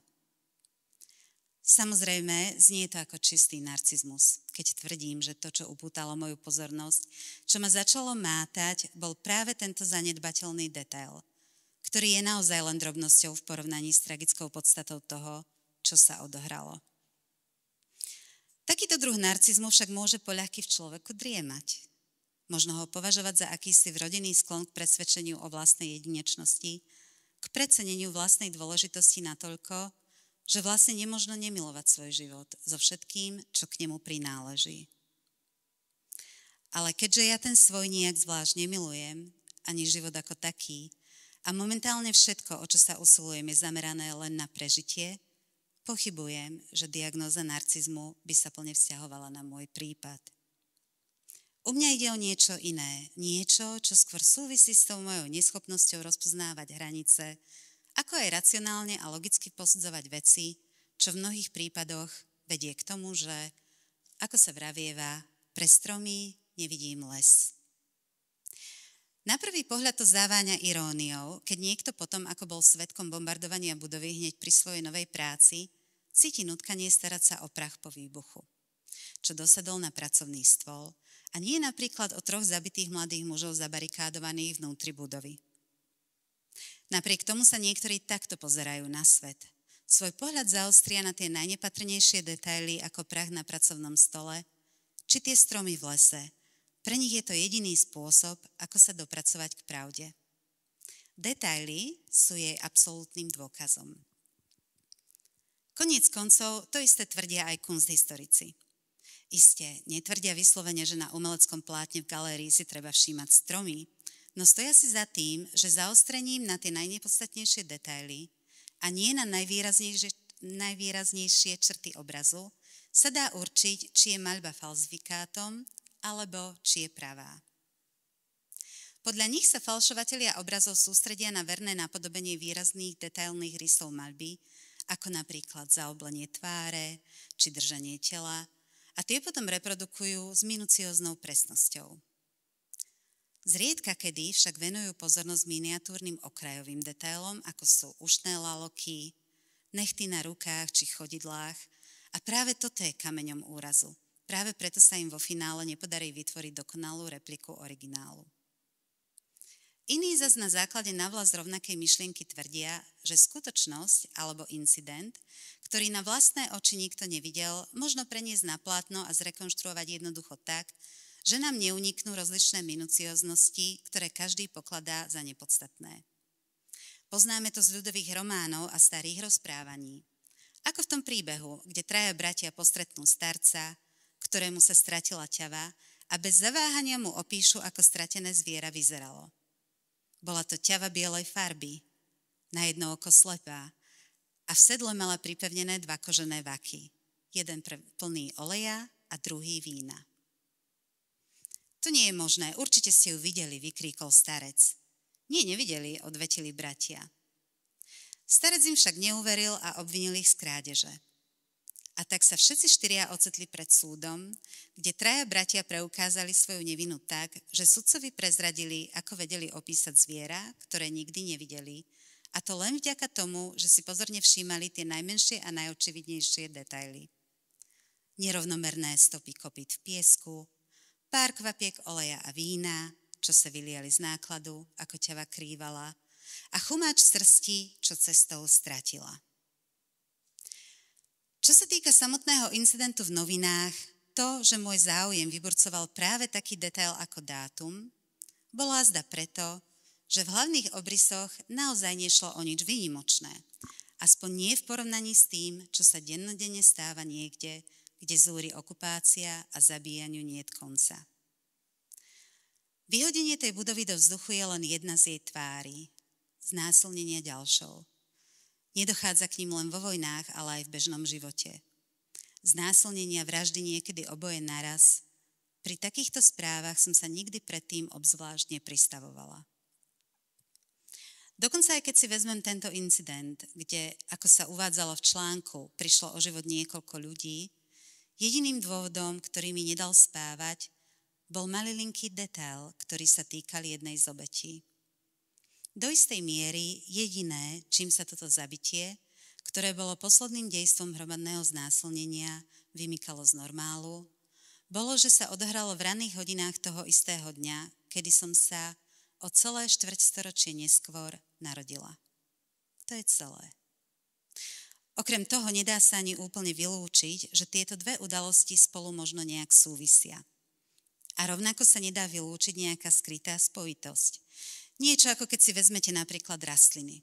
Samozrejme, znie to ako čistý narcizmus, keď tvrdím, že to, čo upútalo moju pozornosť, čo ma začalo mátať, bol práve tento zanedbateľný detail, ktorý je naozaj len drobnosťou v porovnaní s tragickou podstatou toho, čo sa odohralo. Takýto druh narcizmu však môže poľahky v človeku driemať. Možno ho považovať za akýsi vrodený sklon k presvedčeniu o vlastnej jedinečnosti, k preceneniu vlastnej dôležitosti natoľko, že vlastne nemožno nemilovať svoj život so všetkým, čo k nemu prináleží. Ale keďže ja ten svoj nijak zvlášť nemilujem, ani život ako taký, a momentálne všetko, o čo sa usilujem, je zamerané len na prežitie, pochybujem, že diagnóza narcizmu by sa plne vzťahovala na môj prípad. U mňa ide o niečo iné, niečo, čo skôr súvisí s tou mojou neschopnosťou rozpoznávať hranice, ako aj racionálne a logicky posudzovať veci, čo v mnohých prípadoch vedie k tomu, že, ako sa vravieva, pre stromy nevidím les. Na prvý pohľad to zaváňa iróniou, keď niekto potom, ako bol svedkom bombardovania budovy hneď pri svojej novej práci, cíti nutkanie starať sa o prach po výbuchu, čo dosadol na pracovný stôl, a nie napríklad o 3 zabitých mladých mužov zabarikádovaných vnútri budovy. Napriek tomu sa niektorí takto pozerajú na svet. Svoj pohľad zaostria na tie najnepatrnejšie detaily ako prach na pracovnom stole, či tie stromy v lese. Pre nich je to jediný spôsob, ako sa dopracovať k pravde. Detaily sú jej absolútnym dôkazom. Koniec koncov, to isté tvrdia aj kunsthistorici. Isté, netvrdia vyslovene, že na umeleckom plátne v galérii si treba všímať stromy, no stoja si za tým, že zaostrením na tie najnepodstatnejšie detaily a nie na najvýraznejšie črty obrazu sa dá určiť, či je maľba falzifikátom, alebo či je pravá. Podľa nich sa falšovatelia obrazov sústredia na verné napodobenie výrazných detailných rysov maľby, ako napríklad zaoblenie tváre či držanie tela, a tie potom reprodukujú s minucióznou presnosťou. Zriedka kedy však venujú pozornosť miniatúrnym okrajovým detailom, ako sú ušné laloky, nechty na rukách či chodidlách, a práve toto je kameňom úrazu. Práve preto sa im vo finále nepodarí vytvoriť dokonalú repliku originálu. Iní zas na základe navlas rovnakej myšlienky tvrdia, že skutočnosť alebo incident, ktorý na vlastné oči nikto nevidel, možno preniesť na plátno a zrekonštruovať jednoducho tak, že nám neuniknú rozličné minucióznosti, ktoré každý pokladá za nepodstatné. Poznáme to z ľudových románov a starých rozprávaní. Ako v tom príbehu, kde 3 bratia postretnú starca, ktorému sa stratila ťava, a bez zaváhania mu opíšu, ako stratené zviera vyzeralo. Bola to ťava bielej farby, na jedno oko slepá, a v sedle mala pripevnené 2 kožené vaky. Jeden plný oleja a druhý vína. To nie je možné, určite ste ju videli, vykríkol starec. Nie, nevideli, odvetili bratia. Starec im však neuveril a obvinil ich z krádeže. A tak sa všetci štyria ocitli pred súdom, kde traja bratia preukázali svoju nevinu tak, že sudcovi prezradili, ako vedeli opísať zviera, ktoré nikdy nevideli. A to len vďaka tomu, že si pozorne všímali tie najmenšie a najočividnejšie detaily. Nerovnomerné stopy kopýt v piesku, pár kvapiek oleja a vína, čo sa vyliali z nákladu, ako ťava krývala, a chumáč srsti, čo cestou stratila. Čo sa týka samotného incidentu v novinách, to, že môj záujem vyburcoval práve taký detail ako dátum, bolo azda preto, že v hlavných obrysoch naozaj nešlo o nič výnimočné, aspoň nie v porovnaní s tým, čo sa dennodenne stáva niekde, kde zúri okupácia a zabíjaniu niet konca. Vyhodenie tej budovy do vzduchu je len jedna z jej tvári, znásilnenia ďalšou. Nedochádza k ním len vo vojnách, ale aj v bežnom živote. Znásilnenia, vraždy niekedy oboje naraz. Pri takýchto správach som sa nikdy predtým obzvlášť nepristavovala. Dokonca aj keď si vezmem tento incident, kde, ako sa uvádzalo v článku, prišlo o život niekoľko ľudí, jediným dôvodom, ktorý mi nedal spávať, bol malilinký detail, ktorý sa týkal jednej z obetí. Do istej miery jediné, čím sa toto zabitie, ktoré bolo posledným dejstvom hromadného znásilnenia, vymykalo z normálu, bolo, že sa odohralo v ranných hodinách toho istého dňa, kedy som sa o celé štvrťstoročie neskôr narodila. To je celé. Okrem toho nedá sa ani úplne vylúčiť, že tieto dve udalosti spolu možno nejak súvisia. A rovnako sa nedá vylúčiť nejaká skrytá spojitosť. Niečo ako keď si vezmete napríklad rastliny.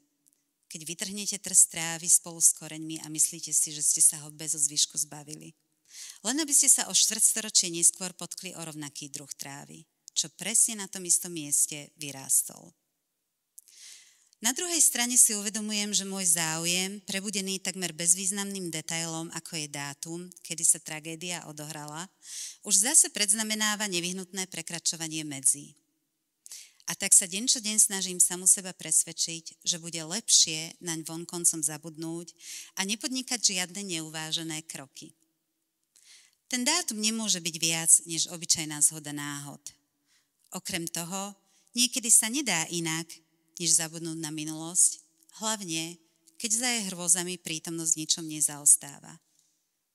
Keď vytrhnete trst trávy spolu s koreňmi a myslíte si, že ste sa ho bez zvyšku zbavili. Len aby ste sa o štvrťstoročie neskôr potkli o rovnaký druh trávy, čo presne na tom istom mieste vyrástol. Na druhej strane si uvedomujem, že môj záujem, prebudený takmer bezvýznamným detailom, ako je dátum, kedy sa tragédia odohrala, už zase predznamenáva nevyhnutné prekračovanie medzí. A tak sa deň čo deň snažím samu seba presvedčiť, že bude lepšie naň vonkoncom zabudnúť a nepodnikať žiadne neuvážené kroky. Ten dátum nemôže byť viac než obyčajná zhoda náhod. Okrem toho, niekedy sa nedá inak, než zabudnúť na minulosť, hlavne, keď za jej hrôzami prítomnosť ničom nezaostáva.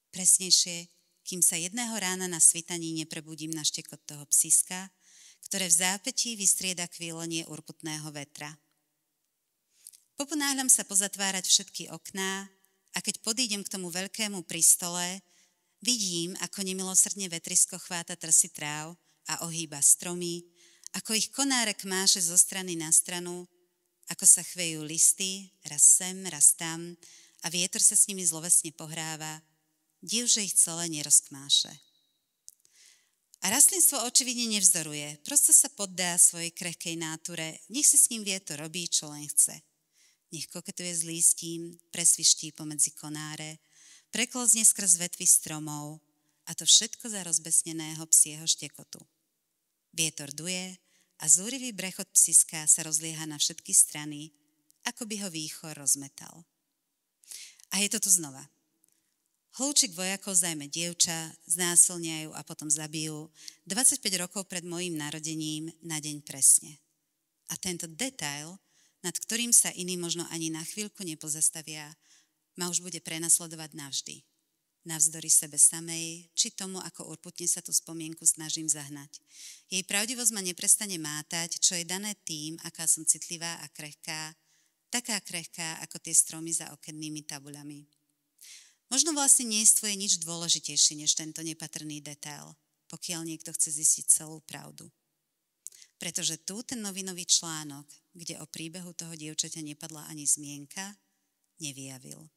Presnejšie, kým sa jedného rána na svitaní neprebudím na štekot toho psiska, ktoré v zápätí vystrieda kvílenie urputného vetra. Poponáhľam sa pozatvárať všetky okná a keď podídem k tomu veľkému pristole, vidím, ako nemilosrdne vetrisko chváta trsy tráv a ohýba stromy, ako ich konárek máše zo strany na stranu, ako sa chvejú listy, raz sem, raz tam a vietor sa s nimi zlovesne pohráva, div, že ich celé nerozkmáše. A rastlinstvo očividne nevzdoruje, prosto sa poddá svojej krehkej náture, nech si s ním vietor robí, čo len chce. Nech koketuje s lístím, presviští pomedzi konáre, preklzne skrz vetvy stromov a to všetko za rozbesneného psieho štekotu. Vietor duje a zúrivý brechot psiska sa rozlieha na všetky strany, ako by ho výchor rozmetal. A je to tu znova. Hĺčik vojakov zajme dievča, znásilnia ju a potom zabijú 25 rokov pred mojím narodením na deň presne. A tento detail, nad ktorým sa iní možno ani na chvíľku nepozastavia, ma už bude prenasledovať navždy. Navzdory sebe samej, či tomu, ako urputne sa tú spomienku snažím zahnať. Jej pravdivosť ma neprestane mátať, čo je dané tým, aká som citlivá a krehká, taká krehká ako tie stromy za okennými tabuľami. Možno vlastne nie je nič dôležitejšie než tento nepatrný detail, pokiaľ niekto chce zistiť celú pravdu. Pretože tu ten novinový článok, kde o príbehu toho dievčaťa nepadla ani zmienka, nevyjavil.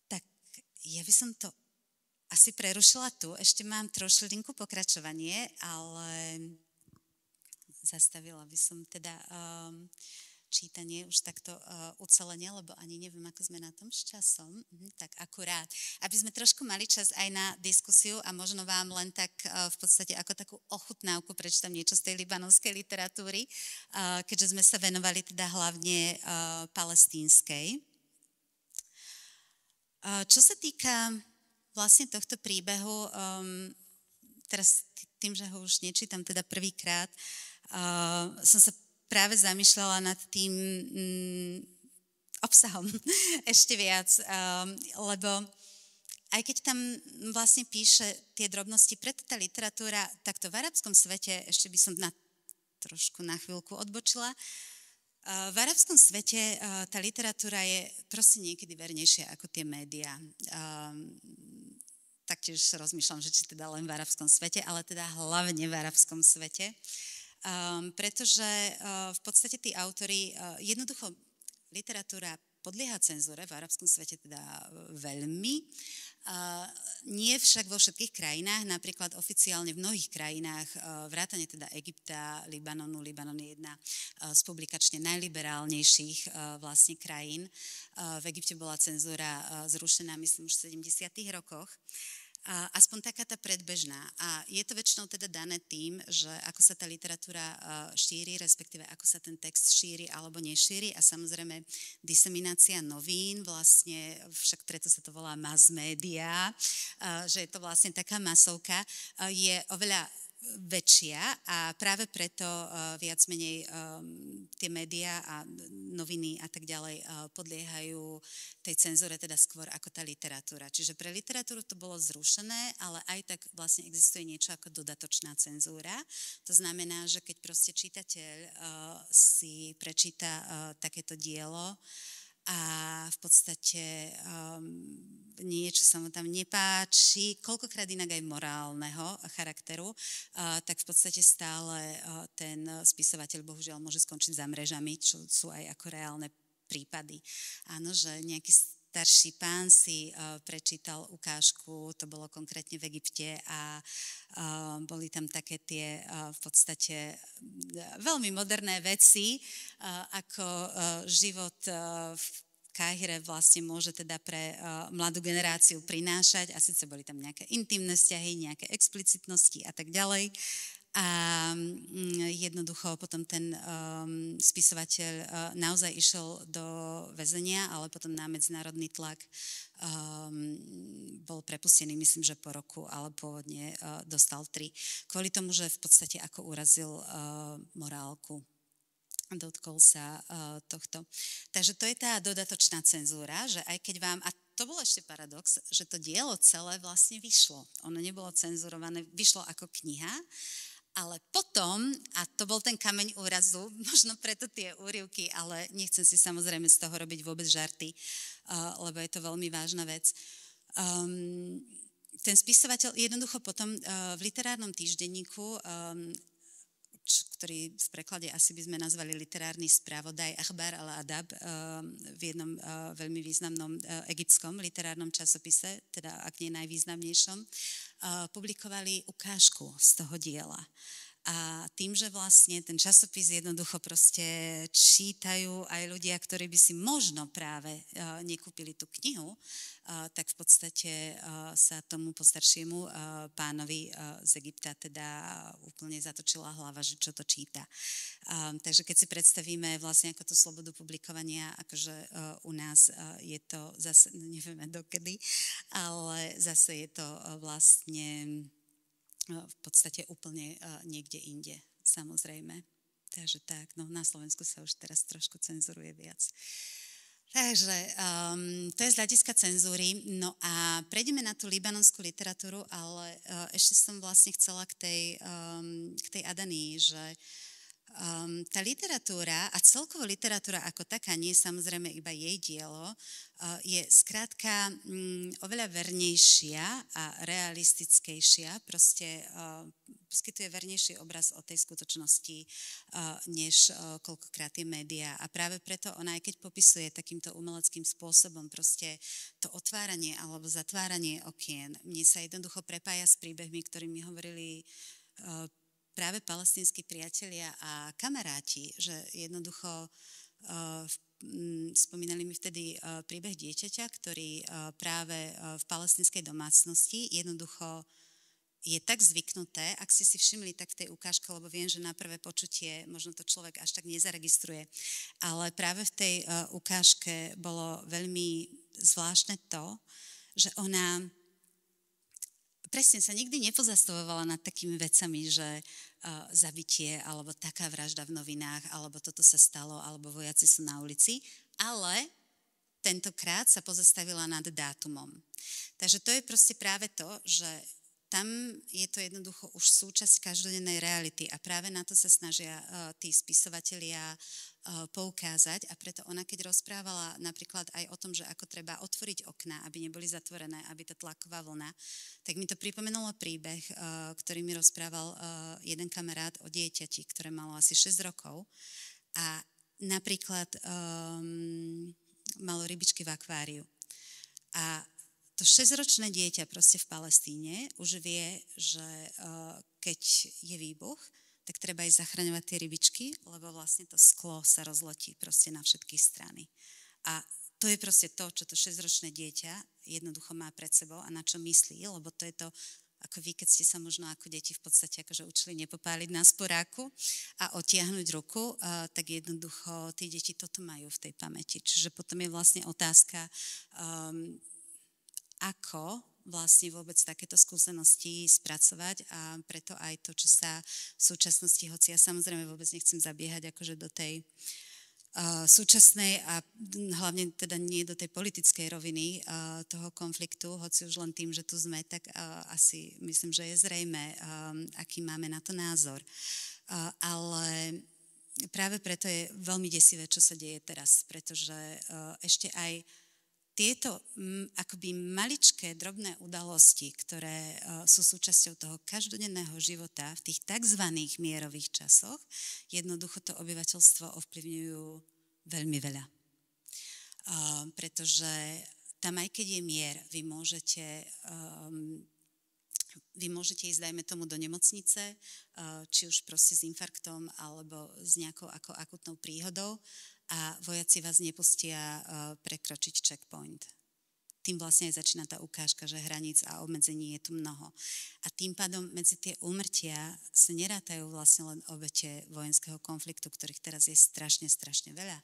Tak ja by som to asi prerušila tu. Ešte mám trošilinku pokračovanie, ale zastavila by som teda čítanie už takto ucelenie, lebo ani neviem, ako sme na tom s časom. Tak akurát. Aby sme trošku mali čas aj na diskusiu a možno vám len tak v podstate ako takú ochutnávku prečítam niečo z tej libanonskej literatúry, keďže sme sa venovali teda hlavne palestínskej. Čo sa týka vlastne tohto príbehu, teraz tým, že ho už nečítam teda prvýkrát, som sa práve zamýšľala nad tým obsahom ešte viac, lebo aj keď tam vlastne píše tie drobnosti, preto tá literatúra takto v arabskom svete, ešte by som trošku na chvíľku odbočila, v arabskom svete tá literatúra je proste niekedy vernejšia ako tie médiá. Taktiež rozmýšľam, že či teda len v arabskom svete, ale teda hlavne v arabskom svete. Pretože v podstate tí autori, jednoducho literatúra podlieha cenzúre, v arabskom svete teda veľmi. Nie však vo všetkých krajinách, napríklad oficiálne v mnohých krajinách, vrátane teda Egypta, Libanonu. Libanon je jedna z publikačne najliberálnejších vlastne krajín. V Egypte bola cenzúra zrušená, myslím, už v 70. rokoch. Aspoň taká tá predbežná. A je to väčšinou teda dané tým, že ako sa tá literatúra šíri, respektíve ako sa ten text šíri alebo nešíri a samozrejme diseminácia novín, vlastne však preto sa to volá mass media, že je to vlastne taká masovka, je oveľa väčšia a práve preto viac menej tie médiá a noviny a tak ďalej podliehajú tej cenzúre teda skôr ako tá literatúra. Čiže pre literatúru to bolo zrušené, ale aj tak vlastne existuje niečo ako dodatočná cenzúra. To znamená, že keď proste čitateľ si prečíta takéto dielo a v podstate niečo sa mu tam nepáči, koľkokrát inak aj morálneho charakteru, tak v podstate stále ten spisovateľ bohužiaľ môže skončiť za mrežami, čo sú aj ako reálne prípady. Áno, že nejaký starší pán si prečítal ukážku, to bolo konkrétne v Egypte a boli tam také tie v podstate veľmi moderné veci, ako život v Káhire vlastne môže teda pre mladú generáciu prinášať a síce boli tam nejaké intimné vzťahy, nejaké explicitnosti a tak ďalej. A jednoducho potom ten spisovateľ naozaj išiel do väzenia, ale potom na medzinárodný tlak bol prepustený, myslím, že po roku, ale pôvodne dostal 3. Kvôli tomu, že v podstate ako urazil morálku. Dotkol sa tohto. Takže to je tá dodatočná cenzúra, že aj keď vám, a to bol ešte paradox, že to dielo celé vlastne vyšlo. Ono nebolo cenzurované, vyšlo ako kniha, ale potom, a to bol ten kameň úrazu, možno preto tie úryvky, ale nechcem si samozrejme z toho robiť vôbec žarty, lebo je to veľmi vážna vec. Ten spisovateľ jednoducho potom v literárnom týždenníku, ktorý v preklade asi by sme nazvali literárny spravodaj Akhbar al-Adab v jednom veľmi významnom egyptskom literárnom časopise, teda ak nie najvýznamnejšom, publikovali ukážku z toho diela. A tým, že vlastne ten časopis jednoducho proste čítajú aj ľudia, ktorí by si možno práve nekúpili tú knihu, tak v podstate sa tomu postaršiemu pánovi z Egypta teda úplne zatočila hlava, že čo to číta. Takže keď si predstavíme vlastne ako tú slobodu publikovania, akože u nás je to zase, nevieme dokedy, ale zase je to vlastne v podstate úplne niekde inde, samozrejme. Takže tak, no na Slovensku sa už teraz trošku cenzuruje viac. Takže to je z hľadiska cenzúry. No a prejdeme na tú libanonskú literatúru, ale ešte som vlastne chcela k tej Adanii, že tá literatúra a celkovo literatúra ako taká, nie samozrejme iba jej dielo, je skrátka oveľa vernejšia a realistickejšia, proste poskytuje vernejší obraz o tej skutočnosti, než koľkokrát tie médiá. A práve preto ona, aj keď popisuje takýmto umeleckým spôsobom proste to otváranie alebo zatváranie okien, mne sa jednoducho prepája s príbehmi, ktorí mi hovorili práve palestínski priatelia a kamaráti, že jednoducho spomínali mi vtedy príbeh dieťaťa, ktorý práve v palestínskej domácnosti jednoducho je tak zvyknuté, ak ste si všimli tak v tej ukážke, lebo viem, že na prvé počutie možno to človek až tak nezaregistruje, ale práve v tej ukážke bolo veľmi zvláštne to, že ona presne sa nikdy nepozastavovala nad takými vecami, že zabitie, alebo taká vražda v novinách, alebo toto sa stalo, alebo vojaci sú na ulici, ale tentokrát sa pozastavila nad dátumom. Takže to je proste práve to, že tam je to jednoducho už súčasť každodennej reality a práve na to sa snažia tí spisovatelia poukázať a preto ona, keď rozprávala napríklad aj o tom, že ako treba otvoriť okná, aby neboli zatvorené, aby tá tlaková vlna, tak mi to pripomenulo príbeh, ktorý mi rozprával jeden kamarát o dieťati, ktoré malo asi 6 rokov a napríklad malo rybičky v akváriu. A to 6-ročné dieťa proste v Palestíne už vie, že keď je výbuch, tak treba ísť zachraňovať tie rybičky, lebo vlastne to sklo sa rozletí proste na všetky strany. A to je proste to, čo to 6-ročné dieťa jednoducho má pred sebou a na čo myslí, lebo to je to, ako vy, keď ste sa možno ako deti v podstate akože učili nepopáliť na sporáku a otiahnuť ruku, tak jednoducho tí deti toto majú v tej pamäti. Čiže potom je vlastne otázka, ako vlastne vôbec takéto skúsenosti spracovať a preto aj to, čo sa v súčasnosti, hoci ja samozrejme vôbec nechcem zabiehať akože do tej súčasnej a hlavne teda nie do tej politickej roviny toho konfliktu, hoci už len tým, že tu sme, tak asi myslím, že je zrejme, aký máme na to názor. Ale práve preto je veľmi desivé, čo sa deje teraz, pretože ešte aj tieto akoby maličké, drobné udalosti, ktoré sú súčasťou toho každodenného života v tých tzv. Mierových časoch, jednoducho to obyvateľstvo ovplyvňujú veľmi veľa. Pretože tam aj keď je mier, vy môžete ísť, dajme tomu, do nemocnice, či už proste s infarktom, alebo s nejakou ako akutnou príhodou, a vojaci vás nepustia prekročiť checkpoint. Tým vlastne aj začína tá ukážka, že hraníc a obmedzení je tu mnoho. A tým pádom medzi tie úmrtia sa nerátajú vlastne len obete vojenského konfliktu, ktorých teraz je strašne, strašne veľa.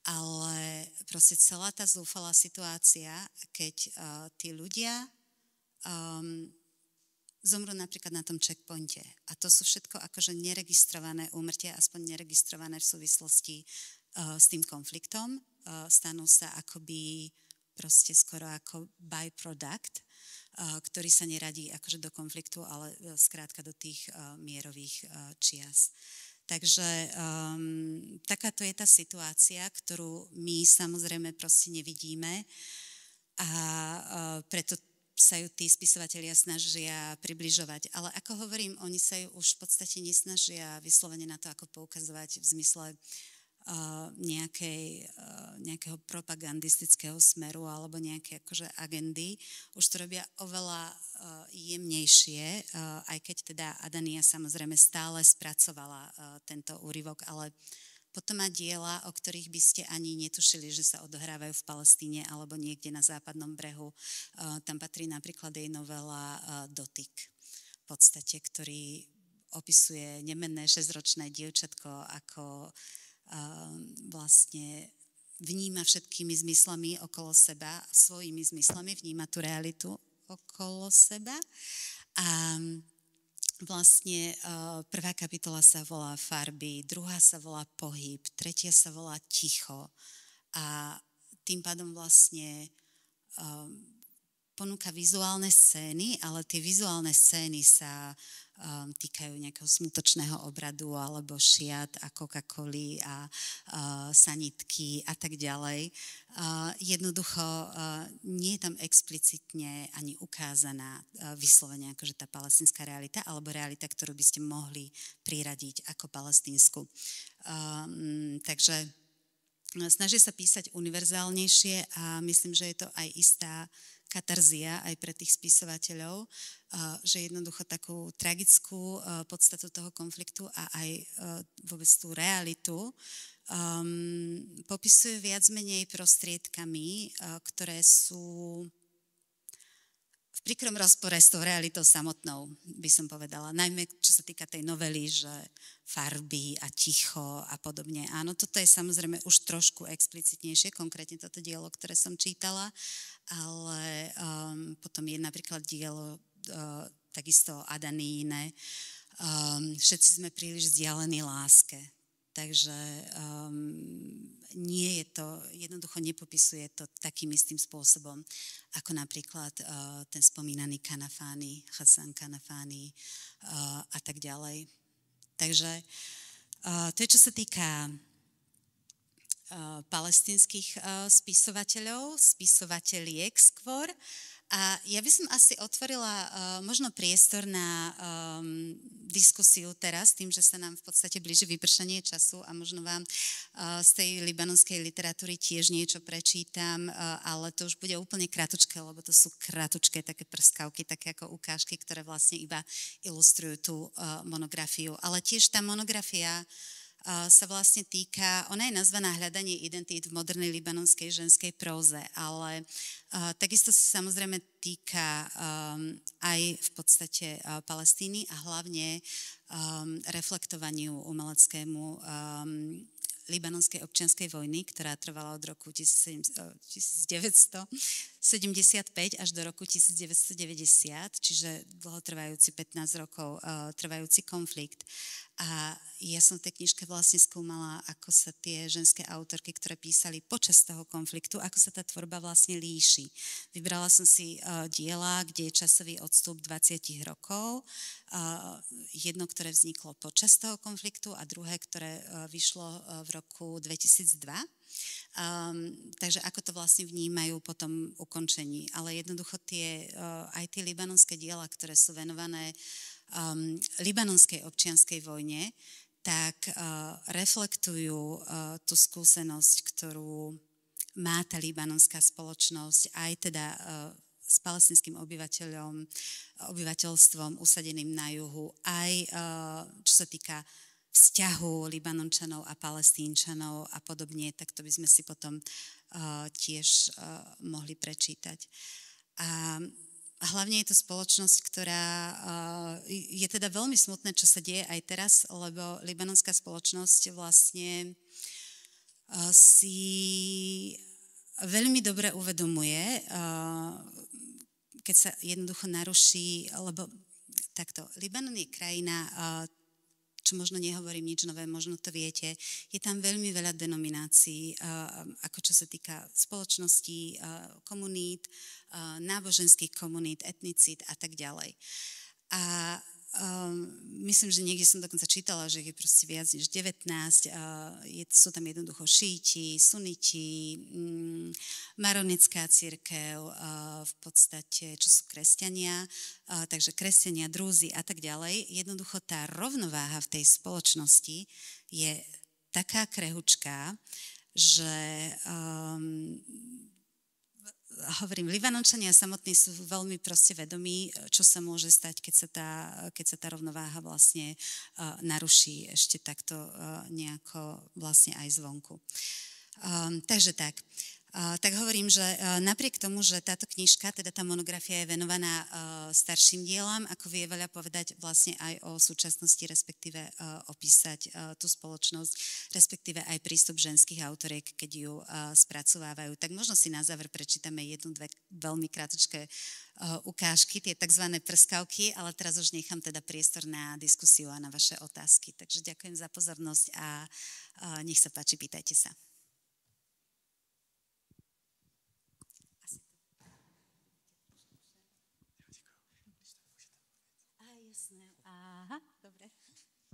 Ale proste celá tá zúfalá situácia, keď tí ľudia zomrú napríklad na tom checkpointe. A to sú všetko akože neregistrované úmrtia, aspoň neregistrované v súvislosti s tým konfliktom, stanú sa akoby proste skoro ako byproduct, ktorý sa neradí akože do konfliktu, ale skrátka do tých mierových čias. Takže takáto je tá situácia, ktorú my samozrejme proste nevidíme a preto sa ju tí spisovatelia snažia približovať. Ale ako hovorím, oni sa ju už v podstate nesnažia vyslovene na to, ako poukazovať v zmysle nejakého propagandistického smeru alebo nejaké akože agendy. Už to robia oveľa jemnejšie, aj keď teda Adania samozrejme stále spracovala tento úryvok, ale potom má diela, o ktorých by ste ani netušili, že sa odohrávajú v Palestíne alebo niekde na západnom brehu. Tam patrí napríklad jej novela Dotyk, v podstate, ktorý opisuje nemenné 6-ročné dievčatko, ako vlastne vníma všetkými zmyslami okolo seba, svojimi zmyslami vníma tú realitu okolo seba. A vlastne prvá kapitola sa volá Farby, druhá sa volá Pohyb, tretia sa volá Ticho. A tým pádom vlastne ponúka vizuálne scény, ale tie vizuálne scény sa týkajú nejakého smutočného obradu alebo šiat a Coca-Coly a sanitky a tak ďalej. Jednoducho nie je tam explicitne ani ukázaná vyslovene akože tá palestínska realita alebo realita, ktorú by ste mohli priradiť ako palestínsku. Takže snaží sa písať univerzálnejšie a myslím, že je to aj istá katarzia aj pre tých spisovateľov, že jednoducho takú tragickú podstatu toho konfliktu a aj vôbec tú realitu popisuje viac menej prostriedkami, ktoré sú v príkrom rozpore s tou realitou samotnou, by som povedala. Najmä, čo sa týka tej novely, že farby a ticho a podobne. Áno, toto je samozrejme už trošku explicitnejšie, konkrétne toto dielo, ktoré som čítala, ale potom je napríklad dielo takisto Adaníne. Všetci sme príliš vzdialení láske. Takže nie je to, jednoducho nepopisuje to takým istým spôsobom, ako napríklad ten spomínaný Kanafány, Hasan Kanafány a tak ďalej. Takže to je, čo sa týka palestínskych spisovateľov, spisovateľiek skôr. A ja by som asi otvorila možno priestor na diskusiu teraz, tým, že sa nám v podstate blíži vypršanie času a možno vám z tej libanonskej literatúry tiež niečo prečítam, ale to už bude úplne kratučké, lebo to sú kratučké také prskavky, také ako ukážky, ktoré vlastne iba ilustrujú tú monografiu. Ale tiež tá monografia sa vlastne týka, ona je nazvaná Hľadanie identít v modernej libanonskej ženskej próze, ale takisto sa samozrejme týka aj v podstate Palestíny a hlavne reflektovaniu umeleckému libanonskej občianskej vojny, ktorá trvala od roku 1975 až do roku 1990, čiže dlhotrvajúci 15 rokov trvajúci konflikt. A ja som v tej knižke vlastne skúmala, ako sa tie ženské autorky, ktoré písali počas toho konfliktu, ako sa tá tvorba vlastne líši. Vybrala som si diela, kde je časový odstup 20 rokov. Jedno, ktoré vzniklo počas toho konfliktu a druhé, ktoré vyšlo v roku 2002. Takže ako to vlastne vnímajú po tom ukončení. Ale jednoducho aj tie libanonské diela, ktoré sú venované libanonskej občianskej vojne, tak reflektujú tú skúsenosť, ktorú má tá libanonská spoločnosť, aj teda s palestinským obyvateľstvom usadeným na juhu, aj čo sa týka vzťahu Libanončanov a Palestínčanov a podobne, tak to by sme si potom tiež mohli prečítať. A hlavne je to spoločnosť, ktorá je teda veľmi smutné, čo sa deje aj teraz, lebo libanonská spoločnosť vlastne si veľmi dobre uvedomuje, keď sa jednoducho naruší, lebo takto, Libanon je krajina, čo možno nehovorím nič nové, možno to viete, je tam veľmi veľa denominácií, ako čo sa týka spoločností, komunít, náboženských komunít, etnicít a tak ďalej. A myslím, že niekde som dokonca čítala, že je proste viac než 19, sú tam jednoducho šíti, suniti, maronická cirkev, v podstate, čo sú kresťania, takže kresťania, drúzi a tak ďalej. Jednoducho tá rovnováha v tej spoločnosti je taká krehučká, že hovorím, Libanončania samotní sú veľmi proste vedomí, čo sa môže stať, keď sa tá rovnováha vlastne naruší ešte takto nejako vlastne aj zvonku. Takže tak. Tak hovorím, že napriek tomu, že táto knižka, teda tá monografia je venovaná starším dielam, ako vie veľa povedať vlastne aj o súčasnosti, respektíve opísať tú spoločnosť, respektíve aj prístup ženských autoriek, keď ju spracovávajú. Tak možno si na záver prečítame jednu, dve veľmi krátke ukážky, tie tzv. Prskavky, ale teraz už nechám teda priestor na diskusiu a na vaše otázky. Takže ďakujem za pozornosť a nech sa páči, pýtajte sa. Aha, dobre.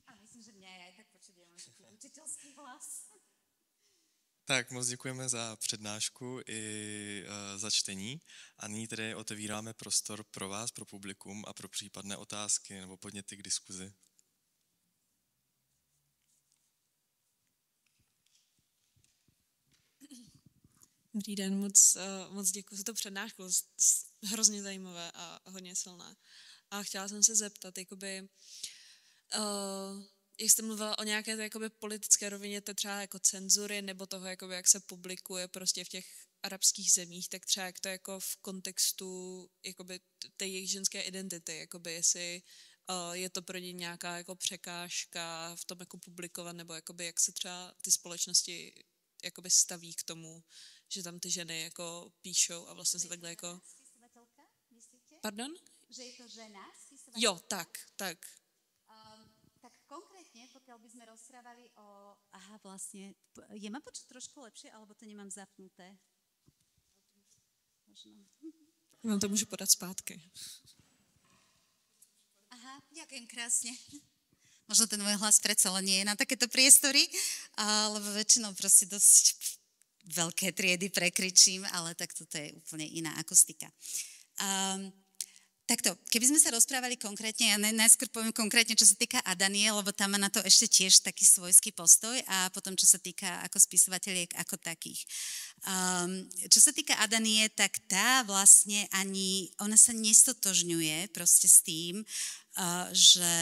A myslím, že mňa aj tak počuť, ja mám taký učiteľský hlas. Tak moc děkujeme za přednášku i za čtení a nyní tedy otevíráme prostor pro vás, pro publikum a pro případné otázky nebo podněty k diskuzi. Dobrý den, moc děkuji za tu přednášku, hrozně zajímavé a hodně silné. A chtěla jsem se zeptat, jakoby, jak jste mluvila o nějaké jakoby politické rovině, to třeba jako cenzury, nebo toho, jakoby, jak se publikuje prostě v těch arabských zemích, tak třeba jak to jako v kontextu jakoby té jejich ženské identity, jakoby jestli je to pro ně nějaká jako překážka v tom jako publikovat, nebo jakoby jak se třeba ty společnosti jakoby staví k tomu, že tam ty ženy jako píšou a vlastně se takhle jako... Pardon? Že je to žena? Jo, tak. Tak konkrétne, pokiaľ by sme rozprávali o... Aha, vlastne, je ma počuť trošku lepšie, alebo to nemám zapnuté? Možno. Vám to môžu podať zpátky. Aha, ďakujem krásne. Možno ten môj hlas predsa len nie je na takéto priestory, lebo väčšinou proste dosť veľké triedy prekričím, ale tak toto je úplne iná akustika. Takto, keby sme sa rozprávali konkrétne, ja najskôr poviem konkrétne, čo sa týka Adanie, lebo tam má na to ešte tiež taký svojský postoj a potom, čo sa týka ako spisovateľiek ako takých. Čo sa týka Adanie, tak tá vlastne ani, ona sa nestotožňuje proste s tým, že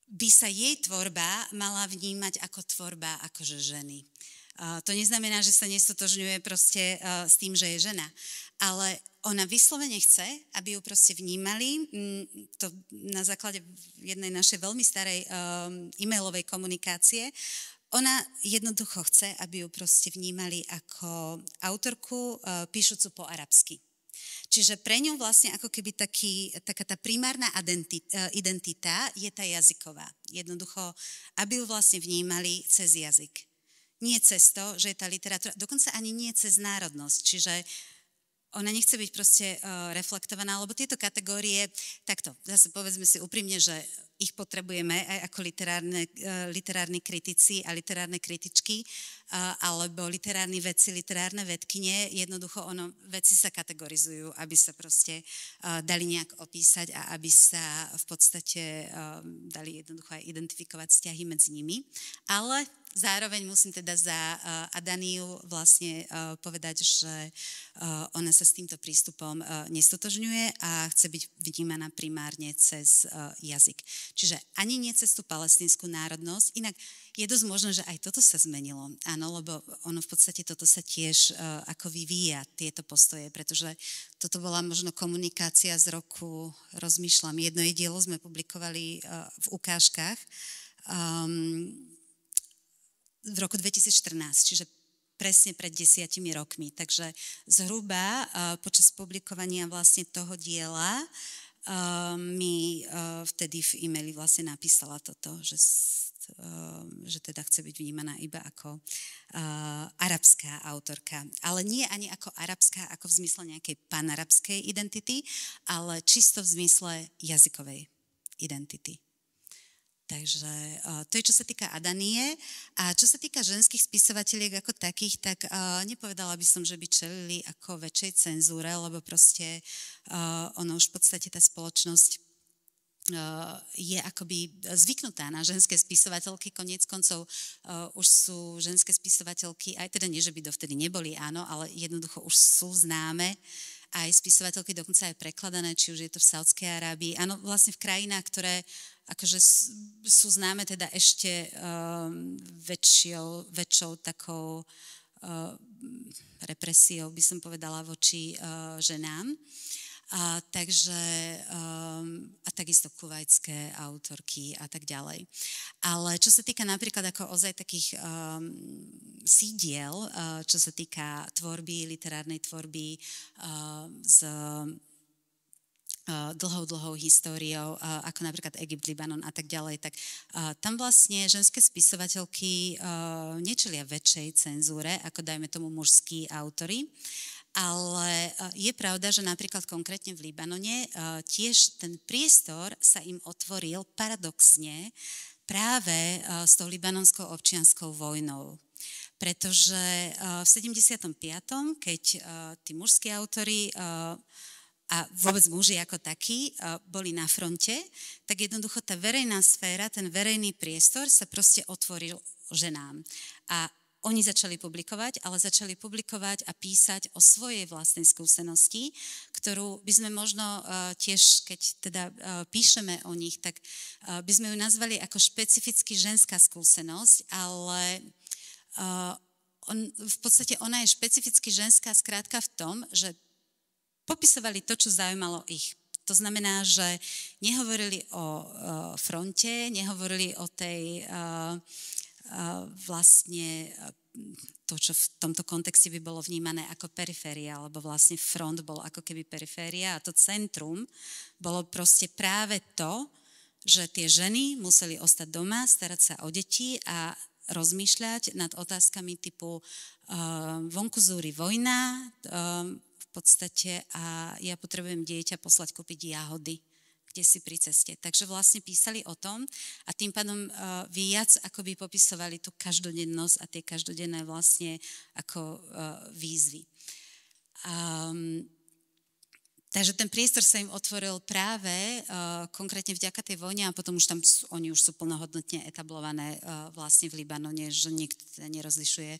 by sa jej tvorba mala vnímať ako tvorba akože ženy. To neznamená, že sa nestotožňuje proste s tým, že je žena, ale ona vyslovene chce, aby ju proste vnímali, to na základe jednej našej veľmi starej e-mailovej komunikácie, ona jednoducho chce, aby ju proste vnímali ako autorku píšucu po arabsky. Čiže pre ňu vlastne ako keby taká tá primárna identita je tá jazyková. Jednoducho, aby ju vlastne vnímali cez jazyk. Nie cez to, že je tá literatúra, dokonca ani nie cez národnosť. Čiže ona nechce byť proste reflektovaná, lebo tieto kategórie, takto, zase povedzme si úprimne, že ich potrebujeme aj ako literárni kritici a literárne kritičky, alebo literárni vedci, literárne vedkyne. Jednoducho veci sa kategorizujú, aby sa proste dali nejak opísať a aby sa v podstate dali jednoducho aj identifikovať vzťahy medzi nimi. Ale zároveň musím teda za Adaniu vlastne povedať, že ona sa s týmto prístupom nestotožňuje a chce byť vnímaná primárne cez jazyk. Čiže ani nie cez tú palestínsku národnosť, inak je dosť možné, že aj toto sa zmenilo. Áno, lebo ono v podstate toto sa tiež ako vyvíja, tieto postoje, pretože toto bola možno komunikácia z roku, rozmýšľam, jedno jej dielo sme publikovali v ukážkach, v roku 2014, čiže presne pred 10 rokmi. Takže zhruba počas publikovania vlastne toho diela mi vtedy v e-maili vlastne napísala toto, že teda chce byť vnímaná iba ako arabská autorka. Ale nie ani ako arabská, ako v zmysle nejakej panarabskej identity, ale čisto v zmysle jazykovej identity. Takže to je, čo sa týka Adanie. A čo sa týka ženských spisovateľiek ako takých, tak nepovedala by som, že by čelili ako väčšej cenzúre, lebo proste ono už v podstate tá spoločnosť je akoby zvyknutá na ženské spisovateľky, koniec koncov už sú ženské spisovateľky, aj teda nie, že by dovtedy neboli, áno, ale jednoducho už sú známe, aj spisovateľky dokonca aj prekladané, či už je to v Saudskej Arábii, áno, vlastne v krajinách, ktoré akože sú známe teda ešte väčšou takou represiou, by som povedala, voči ženám. Takže a takisto kuvajtské autorky a tak ďalej. Ale čo sa týka napríklad ako ozaj takých sídiel, čo sa týka tvorby, literárnej tvorby z dlhou históriou, ako napríklad Egypt, Libanon a tak ďalej, tak tam vlastne ženské spisovateľky nečelia väčšej cenzúre, ako dajme tomu mužskí autori. Ale je pravda, že napríklad konkrétne v Libanone tiež ten priestor sa im otvoril paradoxne práve s tou libanonskou občianskou vojnou. Pretože v 75., keď tí mužskí autori a vôbec muži ako takí boli na fronte, tak jednoducho tá verejná sféra, ten verejný priestor sa proste otvoril ženám. A oni začali publikovať, ale začali publikovať a písať o svojej vlastnej skúsenosti, ktorú by sme možno tiež, keď teda píšeme o nich, tak by sme ju nazvali ako špecificky ženská skúsenosť, ale v podstate ona je špecificky ženská skrátka v tom, že popisovali to, čo zaujímalo ich. To znamená, že nehovorili o fronte, nehovorili o tej vlastne to, čo v tomto kontexte by bolo vnímané ako periféria, alebo vlastne front bol ako keby periféria a to centrum bolo proste práve to, že tie ženy museli ostať doma, starať sa o deti a rozmýšľať nad otázkami typu vonku zúri vojna, v podstate a ja potrebujem dieťa poslať kúpiť jahody, kde si pri ceste. Takže vlastne písali o tom a tým pádom viac akoby popisovali tú každodennosť a tie každodenné vlastne ako výzvy. Takže ten priestor sa im otvoril práve konkrétne vďaka tej vojne a potom už tam oni už sú plnohodnotne etablované vlastne v Libanone, že nikto teda nerozlišuje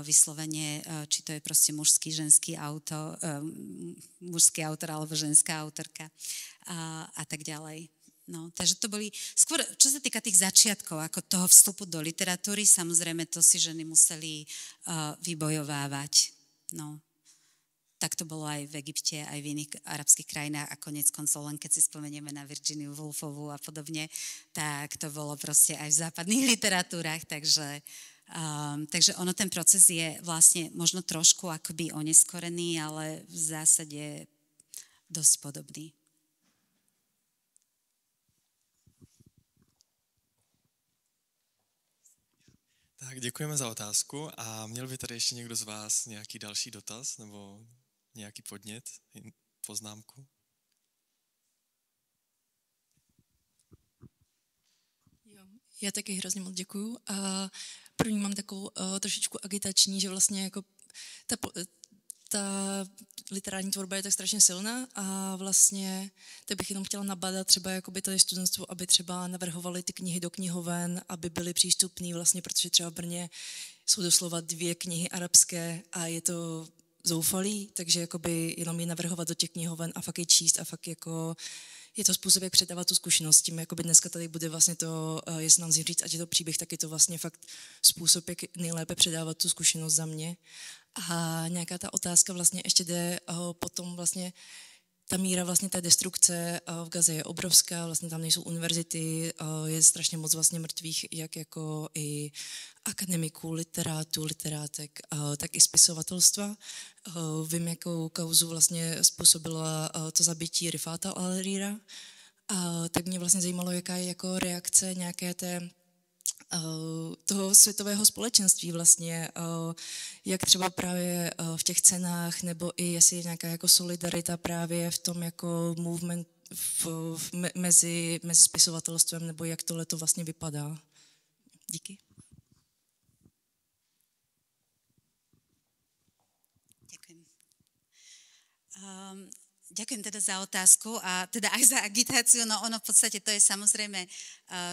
vyslovene, či to je proste mužský autor alebo ženská autorka a tak ďalej. No, takže to boli, skôr, čo sa týka tých začiatkov, ako toho vstupu do literatúry, samozrejme to si ženy museli vybojovávať, no. Tak to bolo aj v Egypte, aj v iných arabských krajinách a konec koncov, len keď si spomenieme na Virginiu Woolfovú a podobne, tak to bolo proste aj v západných literatúrach, takže ono ten proces je vlastne možno trošku akoby oneskorený, ale v zásade dosť podobný. Tak děkujeme za otázku a měl by tady ještě někdo z vás nějaký další dotaz nebo nějaký podnět, poznámku? Jo, já taky hrozně moc děkuju. A první mám takovou trošičku agitační, že vlastně jako ta literární tvorba je tak strašně silná a vlastně tak bych jenom chtěla nabadat třeba jakoby tady studentstvo, aby třeba navrhovali ty knihy do knihoven, aby byly přístupný vlastně, protože třeba v Brně jsou doslova 2 knihy arabské a je to zoufalý, takže jakoby jenom je navrhovat do těch knihoven a fakt je číst a fakt jako je to způsob, jak předávat tu zkušenost. Tím jakoby dneska tady bude vlastně to, jestli nám říct, ať je to příběh, tak je to vlastně fakt způsob, jak nejlépe předávat tu zkušenost za mě. A nějaká ta otázka vlastně ještě jde potom vlastně ta míra vlastně té destrukce v Gaze je obrovská, vlastně tam nejsou univerzity, je strašně moc vlastně mrtvých, jak jako i akademiků, literátů, literátek, tak i spisovatelstva. Vím, jakou kauzu vlastně způsobila to zabití Rifáta al-Harira, tak mě vlastně zajímalo, jaká je jako reakce nějaké toho světového společenství vlastně, jak třeba právě v těch cenách, nebo i jestli je nějaká jako solidarita právě v tom jako movement mezi spisovatelstvem, nebo jak tohle to vlastně vypadá. Díky. Ďakujem. Ďakujem teda za otázku a teda aj za agitáciu, no ono v podstate to je samozrejme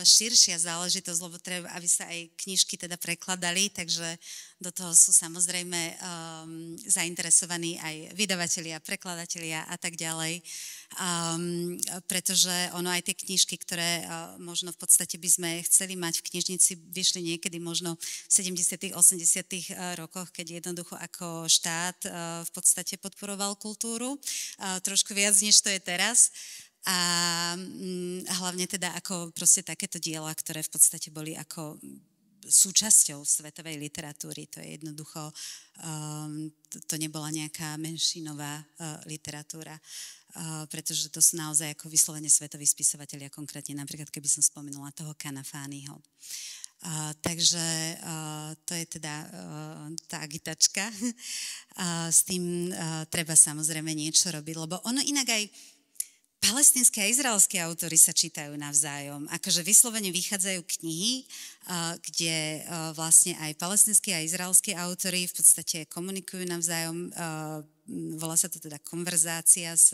širšia záležitosť, lebo treba, aby sa aj knižky teda prekladali, takže do toho sú samozrejme zainteresovaní aj vydavatelia, prekladatelia a tak ďalej, pretože ono aj tie knižky, ktoré možno v podstate by sme chceli mať v knižnici, vyšli niekedy možno v 70. 80. rokoch, keď jednoducho ako štát v podstate podporoval kultúru, trošku viac, než to je teraz. A hlavne teda ako proste takéto diela, ktoré v podstate boli ako súčasťou svetovej literatúry. To je jednoducho, to nebola nejaká menšinová literatúra, pretože to sú naozaj ako vyslovene svetoví spisovatelia, konkrétne napríklad, keby som spomenula toho Kanafányho. Takže to je teda tá agitačka. S tým treba samozrejme niečo robiť, lebo ono inak aj palestínske a izraelské autory sa čítajú navzájom. Akože vyslovene vychádzajú knihy, kde vlastne aj palestínski a izraelskí autory v podstate komunikujú navzájom. Volá sa to teda konverzácia s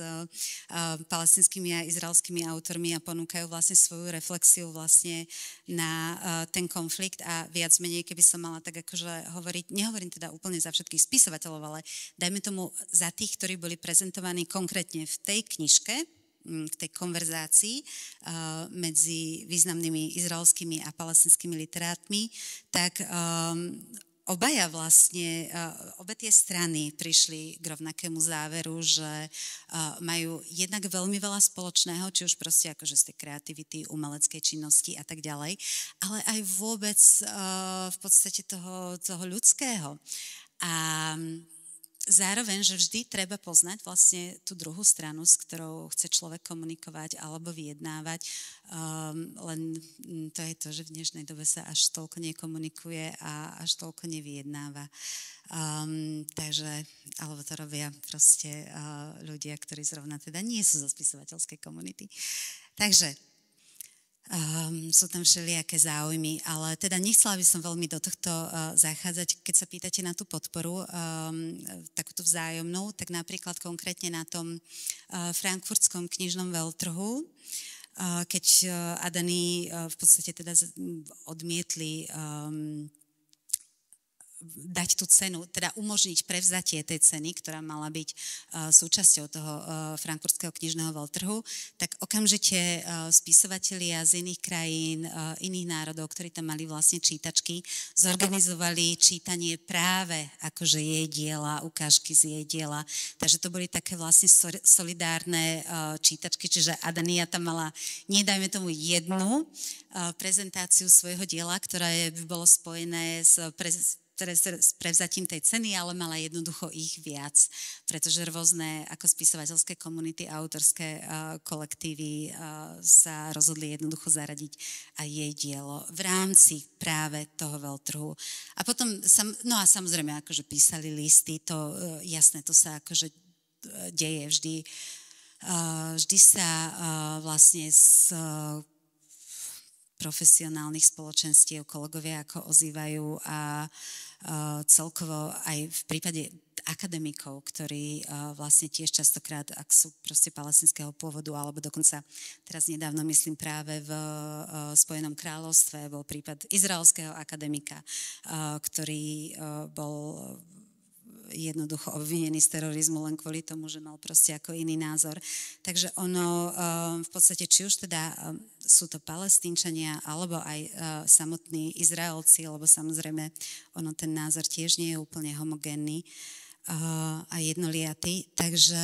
palestínskymi a izraelskými autormi a ponúkajú vlastne svoju reflexiu vlastne na ten konflikt a viac menej, keby som mala tak akože hovoriť, nehovorím teda úplne za všetkých spisovateľov, ale dajme tomu za tých, ktorí boli prezentovaní konkrétne v tej knižke, v tej konverzácii medzi významnými izraelskými a palestinskými literátmi, tak obaja vlastne, obe tie strany prišli k rovnakému záveru, že majú jednak veľmi veľa spoločného, či už proste akože z tej kreativity, umeleckej činnosti a tak ďalej, ale aj vôbec v podstate toho ľudského. A zároveň, že vždy treba poznať vlastne tú druhú stranu, s ktorou chce človek komunikovať alebo vyjednávať. Len to je to, že v dnešnej dobe sa až toľko nekomunikuje a až toľko nevyjednáva. Takže, alebo to robia proste ľudia, ktorí zrovna teda nie sú zo spisovateľskej komunity. Takže sú tam všelijaké záujmy, ale teda nechcela by som veľmi do tohto zachádzať. Keď sa pýtate na tú podporu, takúto vzájomnú, tak napríklad konkrétne na tom frankfurtskom knižnom veľtrhu, keď Adani v podstate teda odmietli dať tú cenu, teda umožniť prevzatie tej ceny, ktorá mala byť súčasťou toho frankfurtského knižného veľtrhu, tak okamžite spisovatelia z iných krajín, iných národov, ktorí tam mali vlastne čítačky, zorganizovali čítanie práve akože jej diela, ukážky z jej diela. Takže to boli také vlastne solidárne čítačky, čiže Adania tam mala, nedajme tomu jednu prezentáciu svojho diela, ktoré by bolo spojené s prevzatím tej ceny, ale mala jednoducho ich viac, pretože rôzne ako spisovateľské komunity, autorské kolektívy sa rozhodli jednoducho zaradiť aj jej dielo v rámci práve toho veľtrhu. A potom, no a samozrejme, akože písali listy, to jasné, to sa akože deje vždy. Vždy sa vlastne z profesionálnych spoločenstiev kolegovia ako ozývajú a celkovo aj v prípade akademikov, ktorí vlastne tiež častokrát, ak sú proste palestinského pôvodu, alebo dokonca teraz nedávno myslím práve v Spojenom kráľovstve bol prípad izraelského akademika, ktorý bol jednoducho obvinený z terorizmu len kvôli tomu, že mal proste ako iný názor. Takže ono v podstate, či už teda sú to Palestínčania, alebo aj samotní Izraelci, lebo samozrejme ono ten názor tiež nie je úplne homogénny a jednoliatý. Takže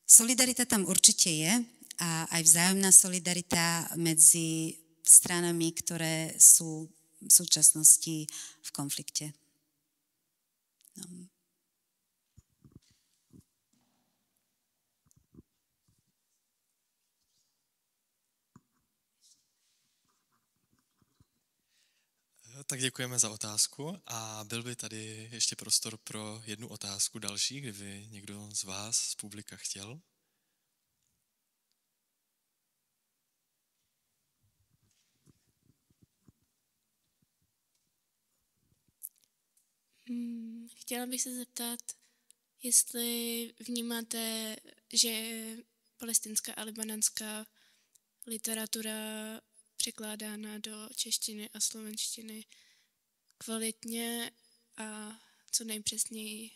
solidarita tam určite je a aj vzájomná solidarita medzi stranami, ktoré sú v súčasnosti v konflikte. No. Tak děkujeme za otázku a byl by tady ještě prostor pro jednu otázku další, kdyby někdo z vás z publika chtěl. Chtěla bych se zeptat, jestli vnímáte, že palestinská a libanonská literatura překládána do češtiny a slovenštiny kvalitně a co nejpřesněji,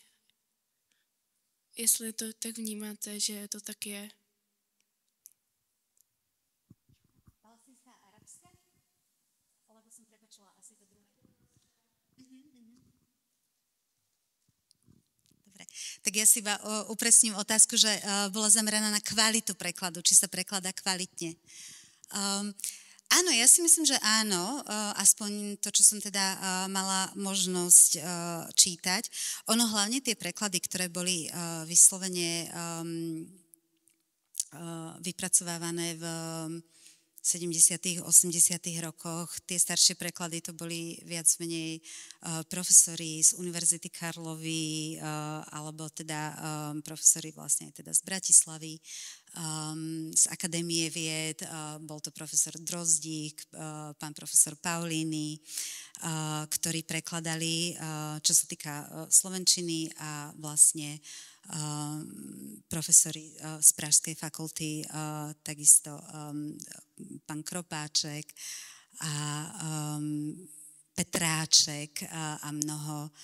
jestli to tak vnímáte, že to tak je. Palestinská a arabská? Alebo som prepačila asi to druhé. Dobre, tak ja si iba upresním otázku, že bola zameraná na kvalitu prekladu, či sa prekladá kvalitne. Áno, ja si myslím, že áno, aspoň to, čo som teda mala možnosť čítať. Ono hlavne tie preklady, ktoré boli vyslovene vypracovávané v 70., 80. rokoch. Tie staršie preklady to boli viac menej profesori z Univerzity Karlovy alebo teda profesori vlastne teda z Bratislavy, z Akadémie vied, bol to profesor Drozdík, pán profesor Paulíny, ktorí prekladali, čo sa týka slovenčiny a vlastne profesori z Pražskej fakulty, takisto pán Kropáček a Petráček a mnoho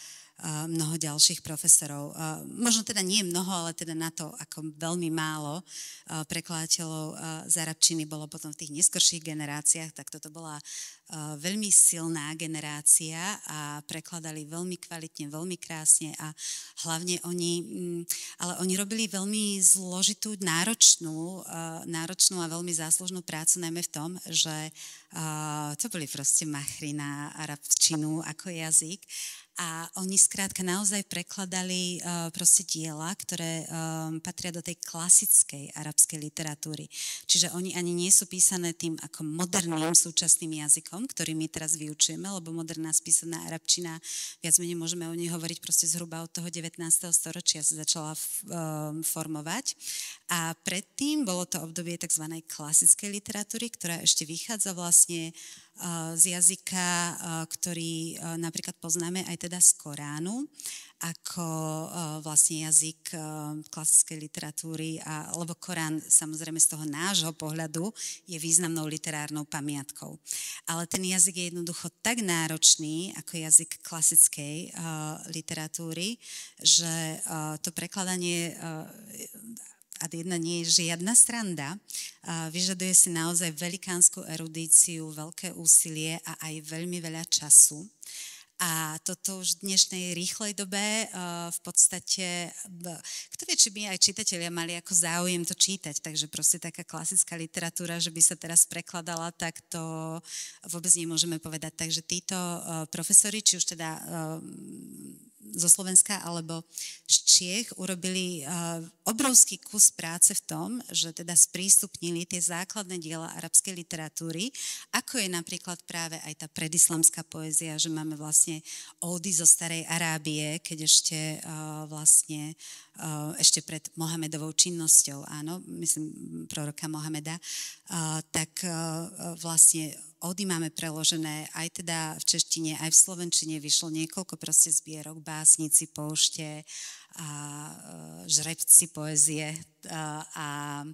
mnoho ďalších profesorov. Možno teda nie mnoho, ale teda na to ako veľmi málo prekladateľov z arabčiny bolo potom v tých neskorších generáciách, tak toto bola veľmi silná generácia a prekladali veľmi kvalitne, veľmi krásne a hlavne oni robili veľmi zložitú, náročnú a veľmi záslužnú prácu, najmä v tom, že to boli proste machry na arabčinu ako jazyk. A oni skrátka naozaj prekladali proste diela, ktoré patria do tej klasickej arabskej literatúry. Čiže oni ani nie sú písané tým ako moderným súčasným jazykom, ktorý my teraz vyučujeme, lebo moderná spísaná arabčina, viac menej môžeme o nej hovoriť proste zhruba od toho 19. storočia sa začala formovať. A predtým bolo to obdobie tzv. Klasickej literatúry, ktorá ešte vychádza vlastne z jazyka, ktorý napríklad poznáme aj teda z Koránu, ako vlastne jazyk klasickej literatúry, lebo Korán samozrejme z toho nášho pohľadu je významnou literárnou pamiatkou. Ale ten jazyk je jednoducho tak náročný ako jazyk klasickej literatúry, že to prekladanie a jedna nie je žiadna sranda, vyžaduje si naozaj velikánsku erudíciu, veľké úsilie a aj veľmi veľa času. A toto už v dnešnej rýchlej dobe v podstate, kto vie, či by aj čitatelia mali ako záujem to čítať, takže proste taká klasická literatúra, že by sa teraz prekladala, tak to vôbec nemôžeme povedať. Takže títo profesori, či už teda zo Slovenska alebo z Čiech urobili obrovský kus práce v tom, že teda sprístupnili tie základné diela arabskej literatúry, ako je napríklad práve aj tá predislamská poézia, že máme vlastne ódy zo starej Arábie, keď ešte vlastne ešte pred Mohamedovou činnosťou, áno, myslím proroka Mohameda, tak vlastne ódy máme preložené aj teda v češtine, aj v slovenčine, vyšlo niekoľko proste zbierok, básnici, poušte a žrebci poezie a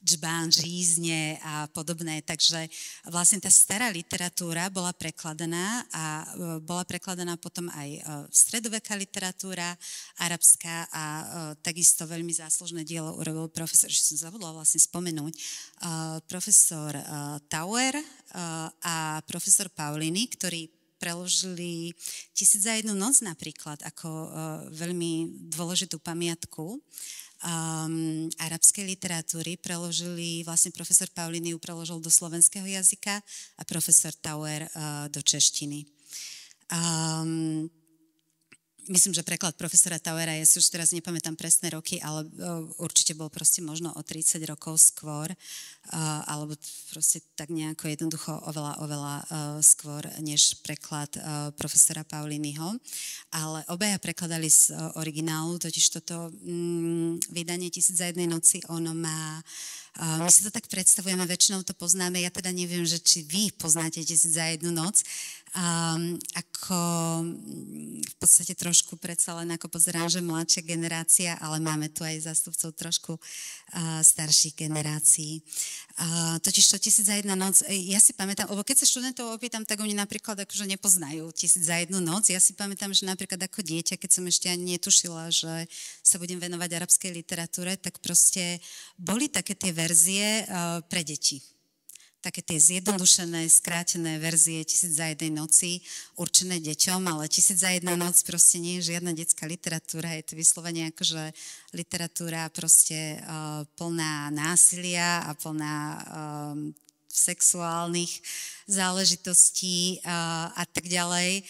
džbán, žízne a podobné. Takže vlastne tá stará literatúra bola prekladaná a bola prekladaná potom aj stredoveká literatúra arabská a takisto veľmi záslužné dielo urobil profesor, ešte som zabudla vlastne spomenúť, profesor Tauer a profesor Paulini, ktorí preložili 1001 noc napríklad ako veľmi dôležitú pamiatku arabskej literatúry. Preložili, vlastne profesor Paulini ju preložil do slovenského jazyka a profesor Tauer do češtiny. Myslím, že preklad profesora Tauera, ja si už teraz nepamätám presné roky, ale určite bol proste možno o 30 rokov skôr, alebo proste tak nejako jednoducho oveľa skôr, než preklad profesora Pauliniho. Ale obaja prekladali z originálu, totiž toto vydanie 1001 noci, ono má... My si to tak predstavujeme, väčšinou to poznáme, ja teda neviem, že či vy poznáte 1001 noc, ako v podstate trošku predsa len ako pozerám, že mladšia generácia, ale máme tu aj zástupcov trošku starších generácií. Totiž to 1001 noc, ja si pamätám, lebo keď sa študentov opýtam, tak oni napríklad akože nepoznajú 1001 noc. Ja si pamätám, že napríklad ako dieťa, keď som ešte ani netušila, že sa budem venovať arabskej literatúre, tak proste boli také tie verzie pre deti. Také tie zjednodušené, skrátené verzie 1001 noci určené deťom, ale 1001 noc proste nie je žiadna detská literatúra, je to vyslovene akože literatúra proste plná násilia a plná sexuálnych záležitostí a tak ďalej.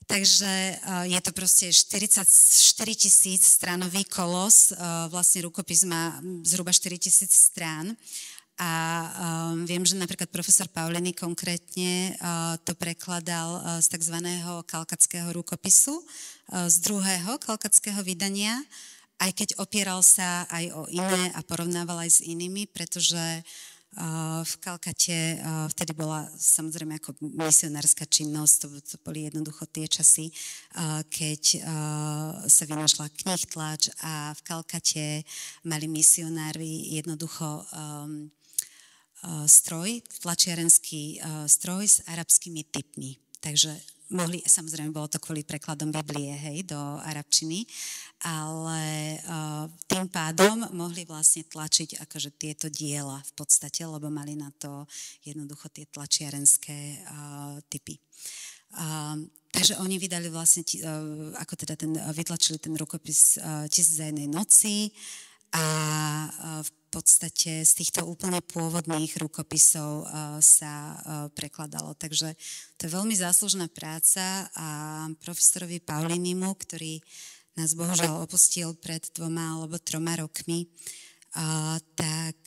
Takže je to proste 44 000 stranový kolos, vlastne rukopis má zhruba 4 000 strán. A viem, že napríklad profesor Paulini konkrétne to prekladal z tzv. Kalkatského rukopisu, z druhého kalkatského vydania, aj keď opieral sa aj o iné a porovnával aj s inými, pretože v Kalkate vtedy bola samozrejme ako misionárska činnosť, to boli jednoducho tie časy, keď sa vynašla knih tlač a v Kalkate mali misionári jednoducho stroj, tlačiarenský stroj s arabskými typmi. Takže mohli, samozrejme bolo to kvôli prekladom Biblie, hej, do arabčiny, ale tým pádom mohli vlastne tlačiť akože tieto diela v podstate, lebo mali na to jednoducho tie tlačiarenské typy. Takže oni vydali vlastne, ako teda vytlačili ten rukopis Tisíc a jednej noci a v podstate z týchto úplne pôvodných rukopisov sa prekladalo. Takže to je veľmi záslužná práca a profesorovi Paulinimu, ktorý nás bohužiaľ opustil pred 2 alebo 3 rokmi, tak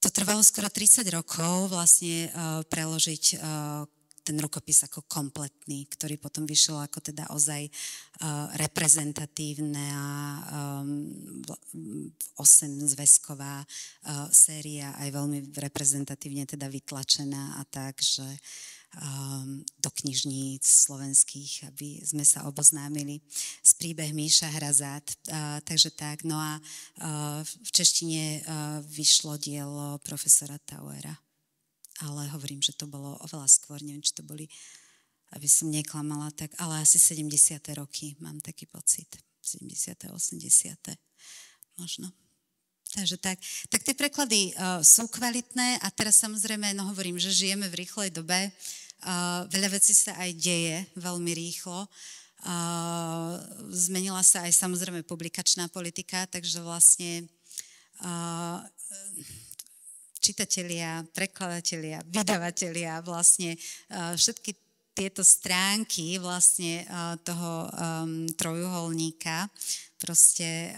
to trvalo skoro 30 rokov vlastne preložiť ten rukopis ako kompletný, ktorý potom vyšiel ako teda ozaj reprezentatívne a 8-zväzková séria, aj veľmi reprezentatívne teda vytlačená a tak, že do knižníc slovenských, aby sme sa oboznámili s príbehmi Šahrazad. Takže tak, no a v češtine vyšlo dielo profesora Tauera. Ale hovorím, že to bolo oveľa skôr, neviem, či to boli, aby som neklamala, tak, ale asi 70. roky, mám taký pocit. 70. 80. možno. Takže tak tie preklady sú kvalitné a teraz samozrejme, no hovorím, že žijeme v rýchlej dobe, veľa vecí sa aj deje veľmi rýchlo, zmenila sa aj samozrejme publikačná politika, takže vlastne čitatelia, prekladatelia, vydavatelia, vlastne všetky tieto stránky vlastne toho trojuholníka proste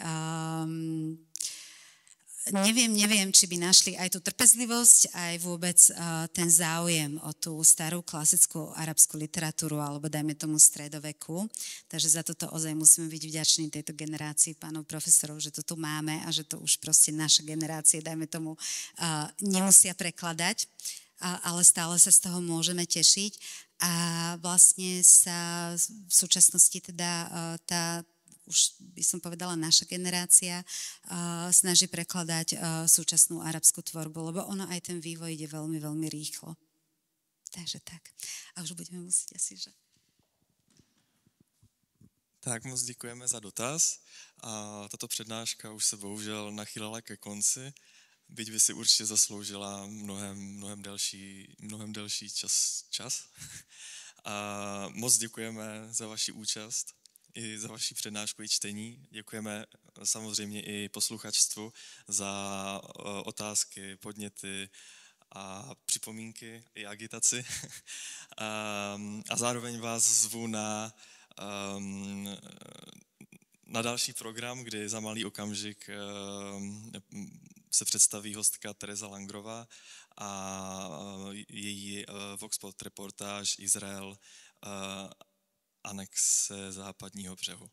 neviem, či by našli aj tú trpezlivosť, aj vôbec ten záujem o tú starú klasickú arabskú literatúru, alebo dajme tomu stredoveku. Takže za toto ozaj musíme byť vďační tejto generácii pánov profesorov, že to tu máme a že to už proste naše generácie, dajme tomu, nemusia prekladať, ale stále sa z toho môžeme tešiť. A vlastne sa v súčasnosti teda už by som povedala, naša generácia snaží prekladať súčasnú arabskú tvorbu, lebo ono aj ten vývoj ide veľmi, veľmi rýchlo. Takže tak. A už budeme musieť asi, že... Tak moc děkujeme za dotaz. A tato přednáška už se bohužel nachýlila ke konci, byť by si určitě zasloužila mnohem delší čas. A moc děkujeme za vaši účast i za vaši přednášku i čtení. Děkujeme samozřejmě i posluchačstvu za otázky, podněty a připomínky i agitaci. A zároveň vás zvu na další program, kdy za malý okamžik se představí hostka Tereza Langrová a její Voxpot reportáž Izrael anexe západního břehu.